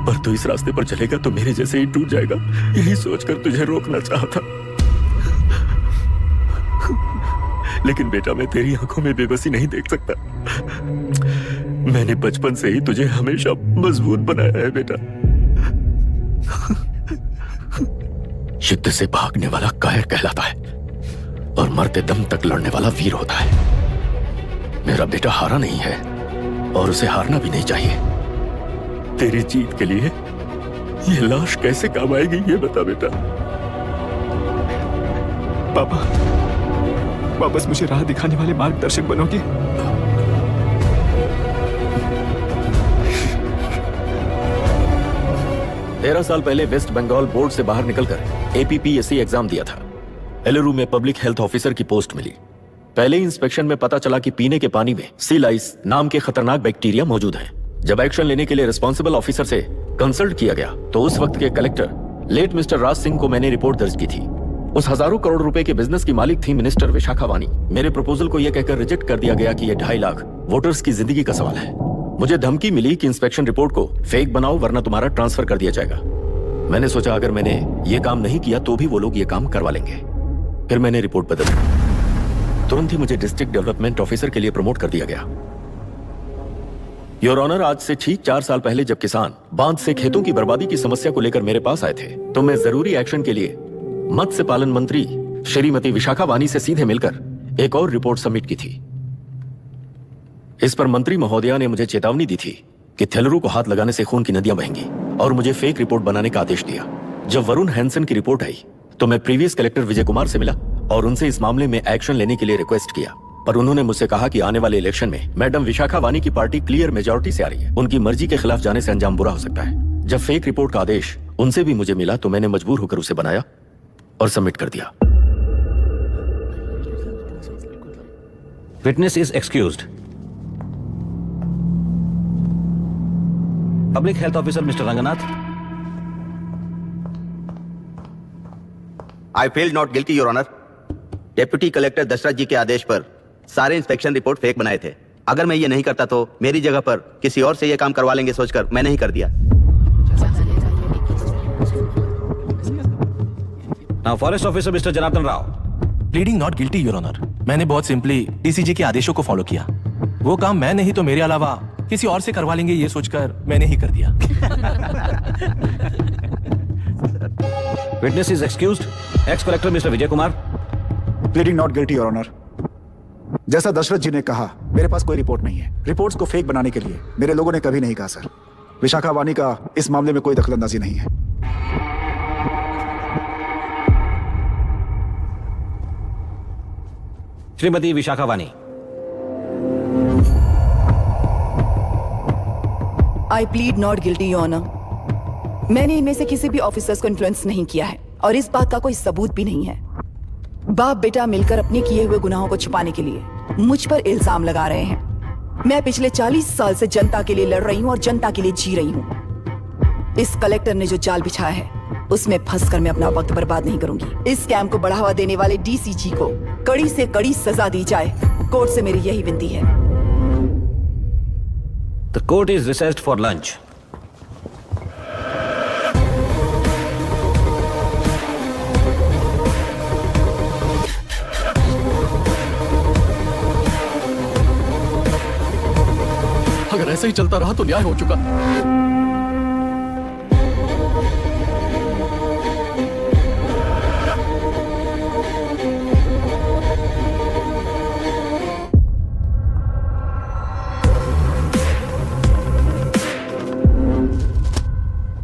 पर तू इस रास्ते पर चलेगा तो मेरे जैसे ही टूट जाएगा, यही सोचकर तुझे रोकना चाहता। लेकिन बेटा, मैं तेरी आंखों में बेबसी नहीं देख सकता। मैंने बचपन से ही तुझे हमेशा मजबूत बनाया है बेटा। युद्ध से भागने वाला कायर कहलाता है और मरते दम तक लड़ने वाला वीर होता है। मेरा बेटा हारा नहीं है और उसे हारना भी नहीं चाहिए। तेरी जीत के लिए ये लाश कैसे काम आएगी, ये बता बेटा। पापा, वापस मुझे राह दिखाने वाले मार्गदर्शक बनोगे? तेरह साल पहले वेस्ट बंगाल बोर्ड से बाहर निकलकर APPSC एग्जाम दिया था। एलरू में पब्लिक हेल्थ ऑफिसर की पोस्ट मिली। पहले इंस्पेक्शन में पता चला कि पीने के पानी में सी लाइस नाम के खतरनाक बैक्टीरिया मौजूद हैं। जब एक्शन लेने के लिए रिस्पॉन्सिबल ऑफिसर से कंसल्ट किया गया तो उस वक्त के collector late mister Raj Singh को मैंने रिपोर्ट दर्ज की थी। उस हजारों करोड़ रुपए के बिजनेस की मालिक थी मिनिस्टर विशाखा वानी। मेरे प्रपोजल को यह कहकर रिजेक्ट कर दिया गया कि यह 2.5 लाख वोटर्स की जिंदगी का सवाल है। मुझे धमकी मिली कि इंस्पेक्शन रिपोर्ट को फेक बनाओ वरना तुम्हारा ट्रांसफर कर दिया जाएगा। मैंने सोचा अगर मैंने ये काम नहीं किया तो भी वो लोग ये काम करवा लेंगे। फिर मैंने रिपोर्ट बदली। तुरंत ही मुझे डिस्ट्रिक्ट डेवलपमेंट ऑफिसर के लिए प्रमोट कर दिया गया। योर ऑनर, आज से ठीक 4 साल पहले जब किसान बांध से खेतों की बर्बादी की समस्या को लेकर मेरे पास आए थे तो मैं जरूरी एक्शन के लिए मत्स्य पालन मंत्री श्रीमती विशाखा वानी से सीधे मिलकर एक और रिपोर्ट सबमिट की थी। इस पर मंत्री महोदया ने मुझे चेतावनी दी थी कि थेलरू को हाथ लगाने से खून की नदियां बहेंगी और मुझे फेक रिपोर्ट बनाने का आदेश दिया। जब वरुण हैंसन की रिपोर्ट आई तो मैं प्रीवियस कलेक्टर विजय कुमार से मिला और उनसे इस मामले में एक्शन लेने के लिए रिक्वेस्ट किया, पर उन्होंने मुझसे कहा कि आने वाले इलेक्शन में मैडम विशाखा वानी की पार्टी क्लियर मेजॉरिटी से आ रही है, उनकी मर्जी के खिलाफ जाने से अंजाम बुरा हो सकता है। जब फेक रिपोर्ट का आदेश उनसे भी मुझे मिला तो मैंने मजबूर होकर उसे बनाया और सबमिट कर दिया। Witness is excused. Public health officer mister Ranganath. I feel not guilty your honour. Deputy collector Dasharath ji के आदेश पर सारे इंस्पेक्शन रिपोर्ट फेक बनाए थे। अगर मैं ये नहीं करता तो मेरी जगह पर किसी और से ये काम करवा लेंगे सोचकर मैं नहीं कर दिया। Now forest officer mister Janardhan Rao. Pleading not guilty your honour. मैंने बहुत सिंपली डीसीजी के आदेशों को फॉलो किया। वो काम मैं नहीं तो मेरे अलावा किसी और से करवा लेंगे ये सोचकर मैंने ही कर दिया। Witness is excused. Ex collector mister Vijay Kumar. Pleading not guilty your honour. जैसा दशरथ जी ने कहा मेरे पास कोई रिपोर्ट नहीं है। रिपोर्ट्स को फेक बनाने के लिए मेरे लोगों ने कभी नहीं कहा सर। विशाखा वानी का इस मामले में कोई दखलंदाजी नहीं है। Shrimati Vishakha Vani. I plead not guilty your honour. मैंने इनमें से किसी भी ऑफिसर्स को इन्फ्लुएंस नहीं किया है और इस बात का कोई सबूत भी नहीं है। बाप बेटा मिलकर अपने किए हुए गुनाहों को छुपाने के लिए मुझ पर इल्जाम लगा रहे हैं। मैं पिछले 40 साल से जनता के लिए लड़ रही हूं और जनता के लिए जी रही हूं। इस कलेक्टर ने जो जाल बिछाया है उसमें फंसकर मैं अपना वक्त बर्बाद नहीं करूंगी। इस स्कैम को बढ़ावा देने वाले डीसीजी को कड़ी से कड़ी सजा दी जाए। कोर्ट से मेरी यही विनती है। The court is richest for lunch. अगर ऐसे ही चलता रहा तो न्याय हो चुका।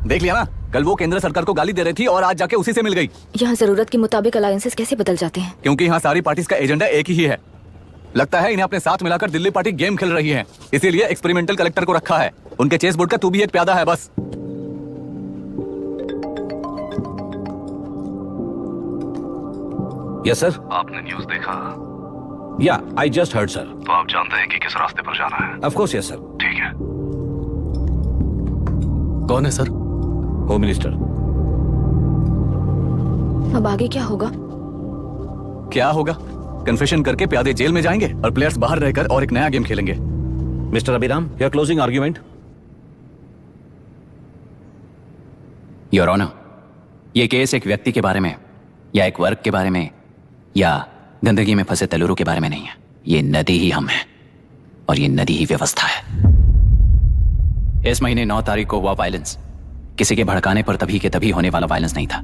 देख लिया ना, कल वो केंद्र सरकार को गाली दे रही थी और आज जाके उसी से मिल गई। यहाँ जरूरत के मुताबिक अलायंसेस कैसे बदल जाते हैं? क्योंकि यहाँ सारी पार्टीज का एजेंडा एक ही है। लगता है इन्हें अपने साथ मिलाकर दिल्ली पार्टी गेम खेल रही है, इसीलिए एक्सपेरिमेंटल कलेक्टर को रखा है। उनके चेस बोर्ड का तू भी एक प्यादा है बस। Yes sir. आपने न्यूज़ देखा? या आई जस्ट हर्ड सर। तो आप जानते हैं कि किस रास्ते पर जाना है? Of course yes sir. ठीक है। कौन है सर? Home minister. अब आगे क्या होगा? क्या होगा? कन्फेशन करके प्यादे जेल में जाएंगे और प्लेयर्स बाहर रहकर और एक नया गेम खेलेंगे। Mister Abhiram, your closing argument. Your honour, ये केस एक व्यक्ति के बारे में या एक वर्ग के बारे में या गंदगी में फंसे तेलुरु के बारे में नहीं है। ये नदी ही हम हैं और ये नदी ही व्यवस्था है। इस महीने 9 तारीख को हुआ वायलेंस किसी के भड़काने पर तभी के तभी होने वाला वायलेंस नहीं था।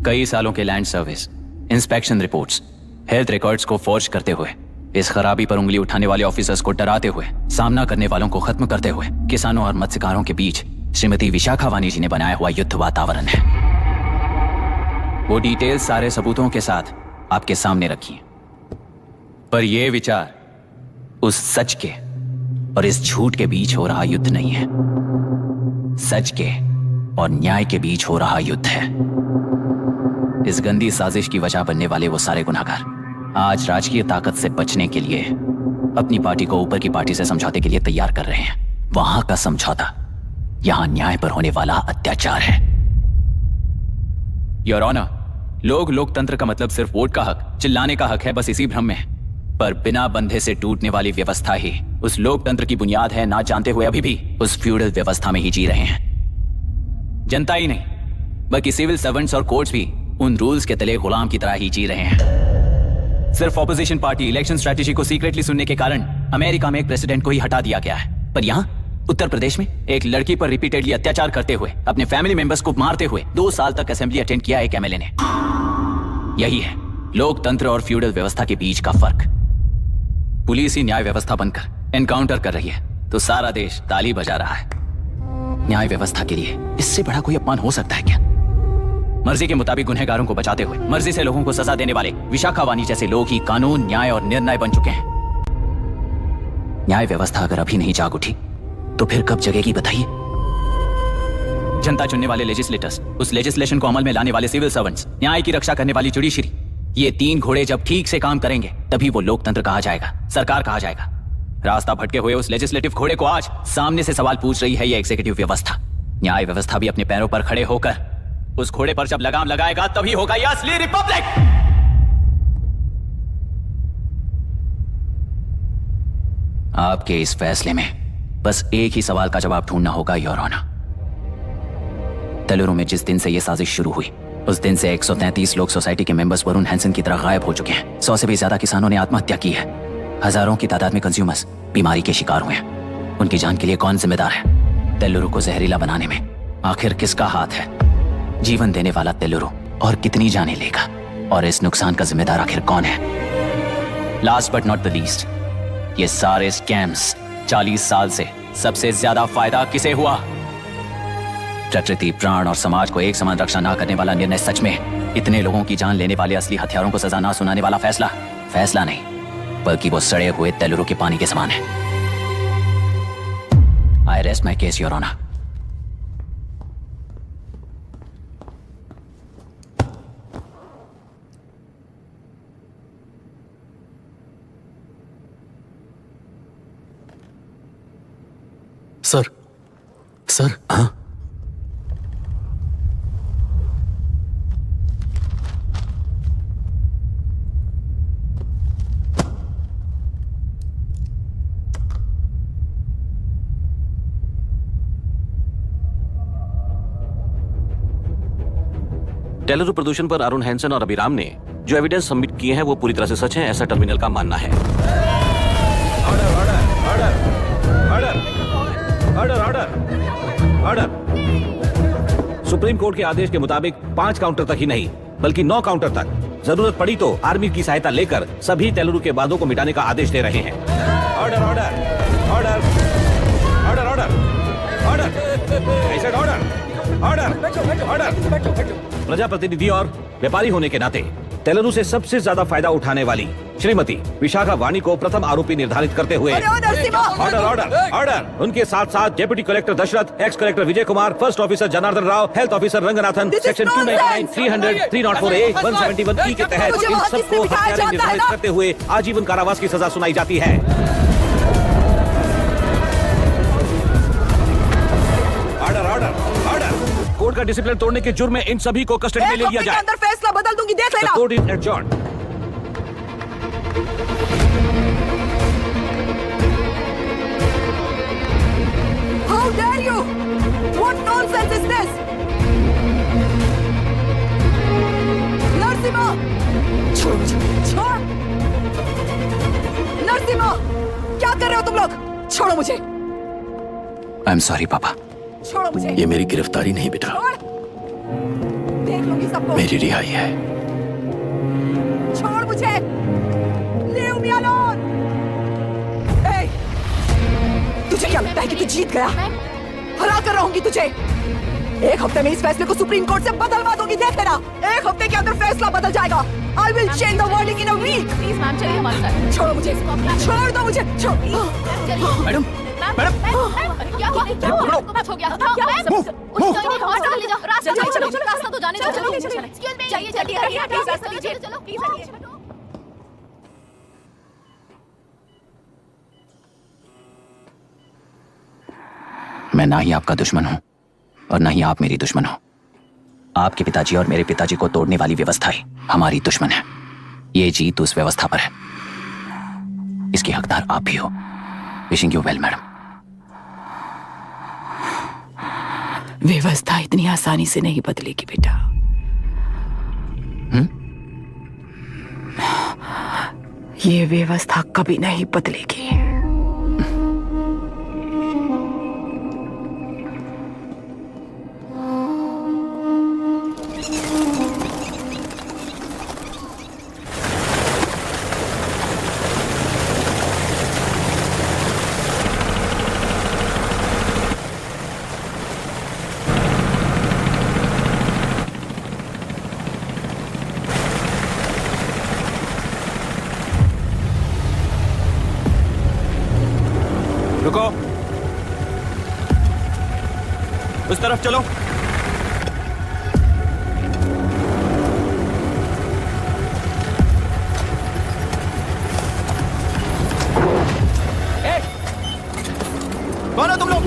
कई सालों के land service, inspection reports, health records को फोर्ज करते हुए, इस खराबी पर उंगली उठाने वाले ऑफिसर्स को डराते हुए, सामना करने वालों को खत्म करते हुए किसानों और मत्स्यकारों के बीच श्रीमती विशाखा वानी जी ने बनाया हुआ युद्ध वातावरण है। वो डिटेल सारे सबूतों के साथ आपके सामने रखी है। पर यह विचार उस सच के और इस झूठ के बीच हो रहा युद्ध नहीं है, सच के और न्याय के बीच हो रहा युद्ध है। इस गंदी साजिश की वजह बनने वाले वो सारे गुनहगार आज राजकीय ताकत से बचने के लिए अपनी पार्टी को ऊपर की पार्टी से समझौते के लिए तैयार कर रहे हैं। वहां का समझौता यहां न्याय पर होने वाला अत्याचार है। योर ऑनर, लोग लोकतंत्र का मतलब सिर्फ वोट का हक, चिल्लाने का हक है, बस इसी भ्रम में है। पर बिना बंधे से टूटने वाली व्यवस्था ही उस लोकतंत्र की बुनियाद है, ना जानते हुए अभी भी उस फ्यूडल व्यवस्था में ही जी रहे हैं। जनता ही नहीं बल्कि सिविल सर्वेंट्स और कोर्ट्स भी उन रूल्स के तले गुलाम की तरह ही जी रहे हैं। सिर्फ ऑपोजिशन पार्टी इलेक्शन स्ट्रेटेजी को सीक्रेटली सुनने के कारण अमेरिका में एक प्रेसिडेंट को ही हटा दिया गया है, पर यहाँ उत्तर प्रदेश में एक लड़की पर रिपीटेडली अत्याचार करते हुए, अपने फैमिली मेंबर्स को मारते हुए 2 साल तक असेंबली अटेंड किया एक एमएलए ने। यही है लोकतंत्र और फ्यूडल व्यवस्था के बीच का फर्क। पुलिस ही न्याय व्यवस्था बनकर एनकाउंटर कर रही है तो सारा देश ताली बजा रहा है। न्याय व्यवस्था के लिए इससे बड़ा कोई अपमान हो सकता है क्या? मर्जी के मुताबिक गुनहगारों को बचाते हुए मर्जी से लोगों को सजा देने वाले विशाखा वानी जैसे लोग ही कानून, न्याय और निर्णय बन चुके हैं। न्याय व्यवस्था अगर अभी नहीं जाग उठी तो फिर कब जगेगी बताइए? जनता चुनने वाले लेजिस्लेटर्स, उस लेजिस्लेशन को अमल में लाने वाले सिविल सर्वेंट्स, न्याय की रक्षा करने वाली जुडिशरी, ये 3 घोड़े जब ठीक से काम करेंगे तभी वो लोकतंत्र कहा जाएगा, सरकार कहा जाएगा। रास्ता भटके हुए उस लेजिस्लेटिव घोड़े को आज सामने से सवाल पूछ रही है ये एग्जीक्यूटिव व्यवस्था। न्याय व्यवस्था भी अपने पैरों पर खड़े होकर उस घोड़े पर जब लगाम लगाएगा तभी होगा ये असली रिपब्लिक। आपके इस फैसले में बस एक ही सवाल का जवाब ढूंढना होगा, योर ऑनर। तेलुरु में जिस दिन से यह साजिश शुरू हुई उस दिन से 133 लोग सोसाइटी के मेंबर्स वरुण हैंसन की तरह गायब हो चुके हैं। 100 से भी ज्यादा किसानों ने आत्महत्या की है। हजारों की तादाद में कंज्यूमर्स बीमारी के शिकार हुए हैं। उनकी जान के लिए कौन जिम्मेदार है? तेलुरु को जहरीला बनाने में आखिर किसका हाथ है? जीवन देने वाला तेलुरु और कितनी जाने लेगा? और इस नुकसान का जिम्मेदार आखिर कौन है? Last but not the least, ये सारे स्कैम्स 40 साल से सबसे ज्यादा फायदा किसे हुआ? प्रकृति, प्राण और समाज को एक समान रक्षा ना करने वाला निर्णय सच में इतने लोगों की जान लेने वाले असली हथियारों को सजा ना सुनाने वाला फैसला नहीं, बल्कि वो सड़े हुए तेलुरु के पानी के समान है। I rest my case, your honour. Sir, हाँ? तेलुरु प्रदूषण पर अरुण हैंसन और अभिराम ने जो एविडेंस सबमिट किए हैं वो पूरी तरह से सच है, ऐसा टर्मिनल का मानना है। ऑर्डर। सुप्रीम कोर्ट के आदेश के मुताबिक 5 काउंटर तक ही नहीं बल्कि 9 काउंटर तक, जरूरत पड़ी तो आर्मी की सहायता लेकर सभी तेलुरु के वादों को मिटाने का आदेश दे रहे हैं। Order order order order order order order order. प्रजाप्रतिनिधि और व्यापारी होने के नाते तेलुरु से सबसे ज्यादा फायदा उठाने वाली श्रीमती विशाखा वानी को प्रथम आरोपी निर्धारित करते हुए ऑर्डर ऑर्डर ऑर्डर। उनके साथ साथ deputy collector Dasharath, ex collector Vijay Kumar, first officer Janardhan Rao, health officer Ranganathan, section 299, 300, 304A, 171E के तहत इन सबको हत्यारे निर्धारित करते हुए आजीवन कारावास की सजा सुनाई जाती है। Order order order. कोर्ट का डिसिप्लिन तोड़ने के जुर्म में इन सभी को कस्टडी में ले लिया जाए। अंदर फैसला बदल दूंगी, देख लेना। Court is adjourned. How dare you? What nonsense is this? Narasimha, छोड़ो मुझे, छोड़। नरसिम्हा, क्या कर रहे हो तुम लोग? छोड़ो मुझे। आई एम सॉरी पापा। छोड़ो मुझे। ये मेरी गिरफ्तारी नहीं बेटा, देख लूंगी सबको। मेरी रिहाई है। छोड़ मुझे। Leave me alone. Hey, तुझे क्या लगता है कि तू जीत गया? हरा कर रहूंगी तुझे। एक हफ्ते में इस फैसले को सुप्रीम कोर्ट से बदलवा दूंगी, देख लेना। एक हफ्ते के अंदर फैसला बदल जाएगा। I will change the verdict in a week. Please ma'am, चलिए हमारे साथ। छोड़ो मुझे, छोड़ दो मुझे, छोड़। मैडम, क्या हुआ? कुछ हो गया? रास्ता तो जाने दो। चाहिए रास्ता लीजिए। चलो प्लीज। मैं ना ही आपका दुश्मन हूं और ना ही आप मेरी दुश्मन हो। आपके पिताजी और मेरे पिताजी को तोड़ने वाली व्यवस्था ही हमारी दुश्मन है। ये जीत उस व्यवस्था पर है, इसकी हकदार आप भी हो। Wishing you well madam. व्यवस्था इतनी आसानी से नहीं बदलेगी बेटा। ये व्यवस्था कभी नहीं बदलेगी। रुको, उस तरफ चलो। कौन हो तुम लोग?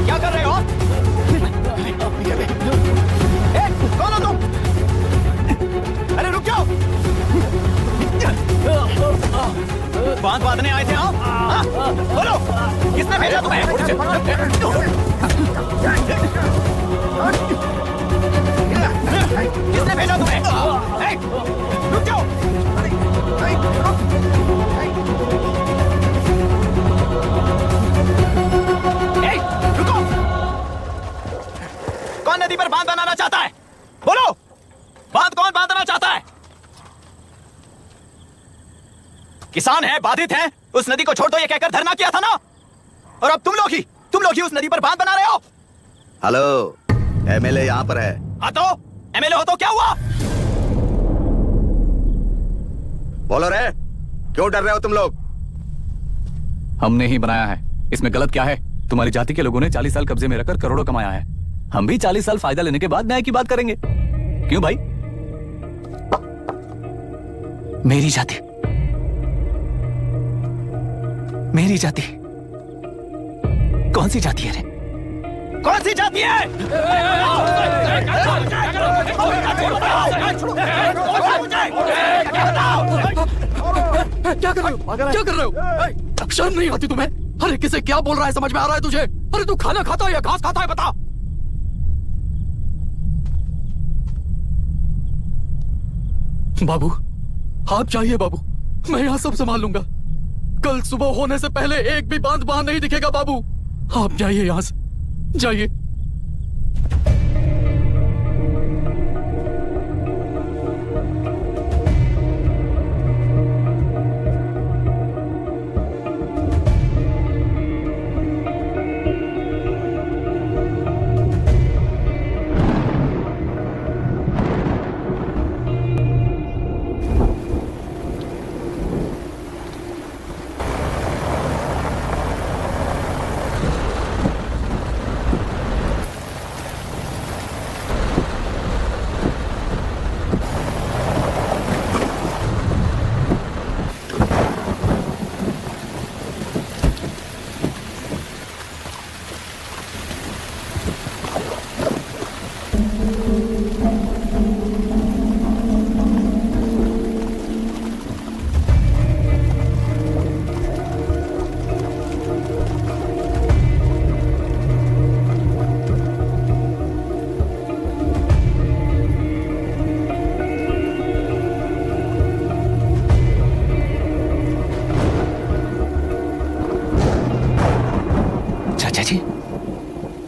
क्या कर रहे हो? कौन हो तुम? अरे रुक जाओ। बांध बांधने आए थे आप? बोलो, किसने भेजा तुम्हें? किसने भेजा तुम्हें? रुक जाओ। रुको। कौन नदी पर बांध बनाना चाहता है? बोलो, बांध कौन बांधना चाहता है? किसान हैं, बाधित हैं, उस नदी को छोड़ दो ये कहकर धरना किया था ना। और अब तुम लोग ही उस नदी पर बांध बना रहे हो। हेलो, एमएलए यहाँ पर है। हाँ तो एमएलए हो तो क्या हुआ? बोलो रे, क्यों डर रहे हो तुम लोग? हमने ही बनाया है, इसमें गलत क्या है? तुम्हारी जाति के लोगों ने 40 साल कब्जे में रखकर करोड़ों कमाया है। हम भी 40 साल फायदा लेने के बाद न्याय की बात करेंगे। क्यों भाई? मेरी जाति, मेरी जाति कौन सी जाति है रे? कौन सी जाति है? क्या कर रहे हो? क्या कर रहे हो? शर्म नहीं आती तुम्हें? अरे किसे क्या बोल रहा है, समझ में आ रहा है तुझे? अरे तू खाना खाता है या घास खाता है, बता। बाबू आप चाहिए बाबू, मैं यहाँ सब संभाल लूंगा। कल सुबह होने से पहले एक भी बांध बाहर नहीं दिखेगा बाबू। आप जाइए यहां से, जाइए।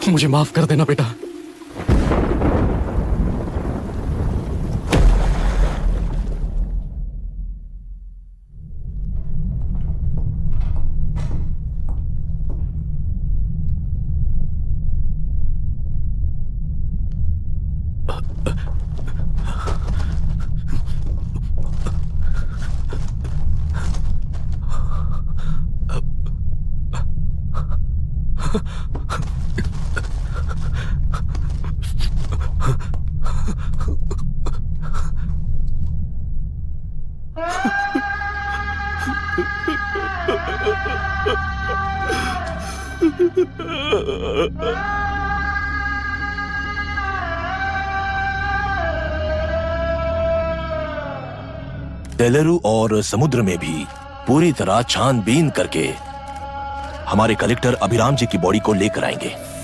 मुझे माफ कर देना बेटा। तेलेरू और समुद्र में भी पूरी तरह छानबीन करके हमारे कलेक्टर अभिराम जी की बॉडी को लेकर आएंगे।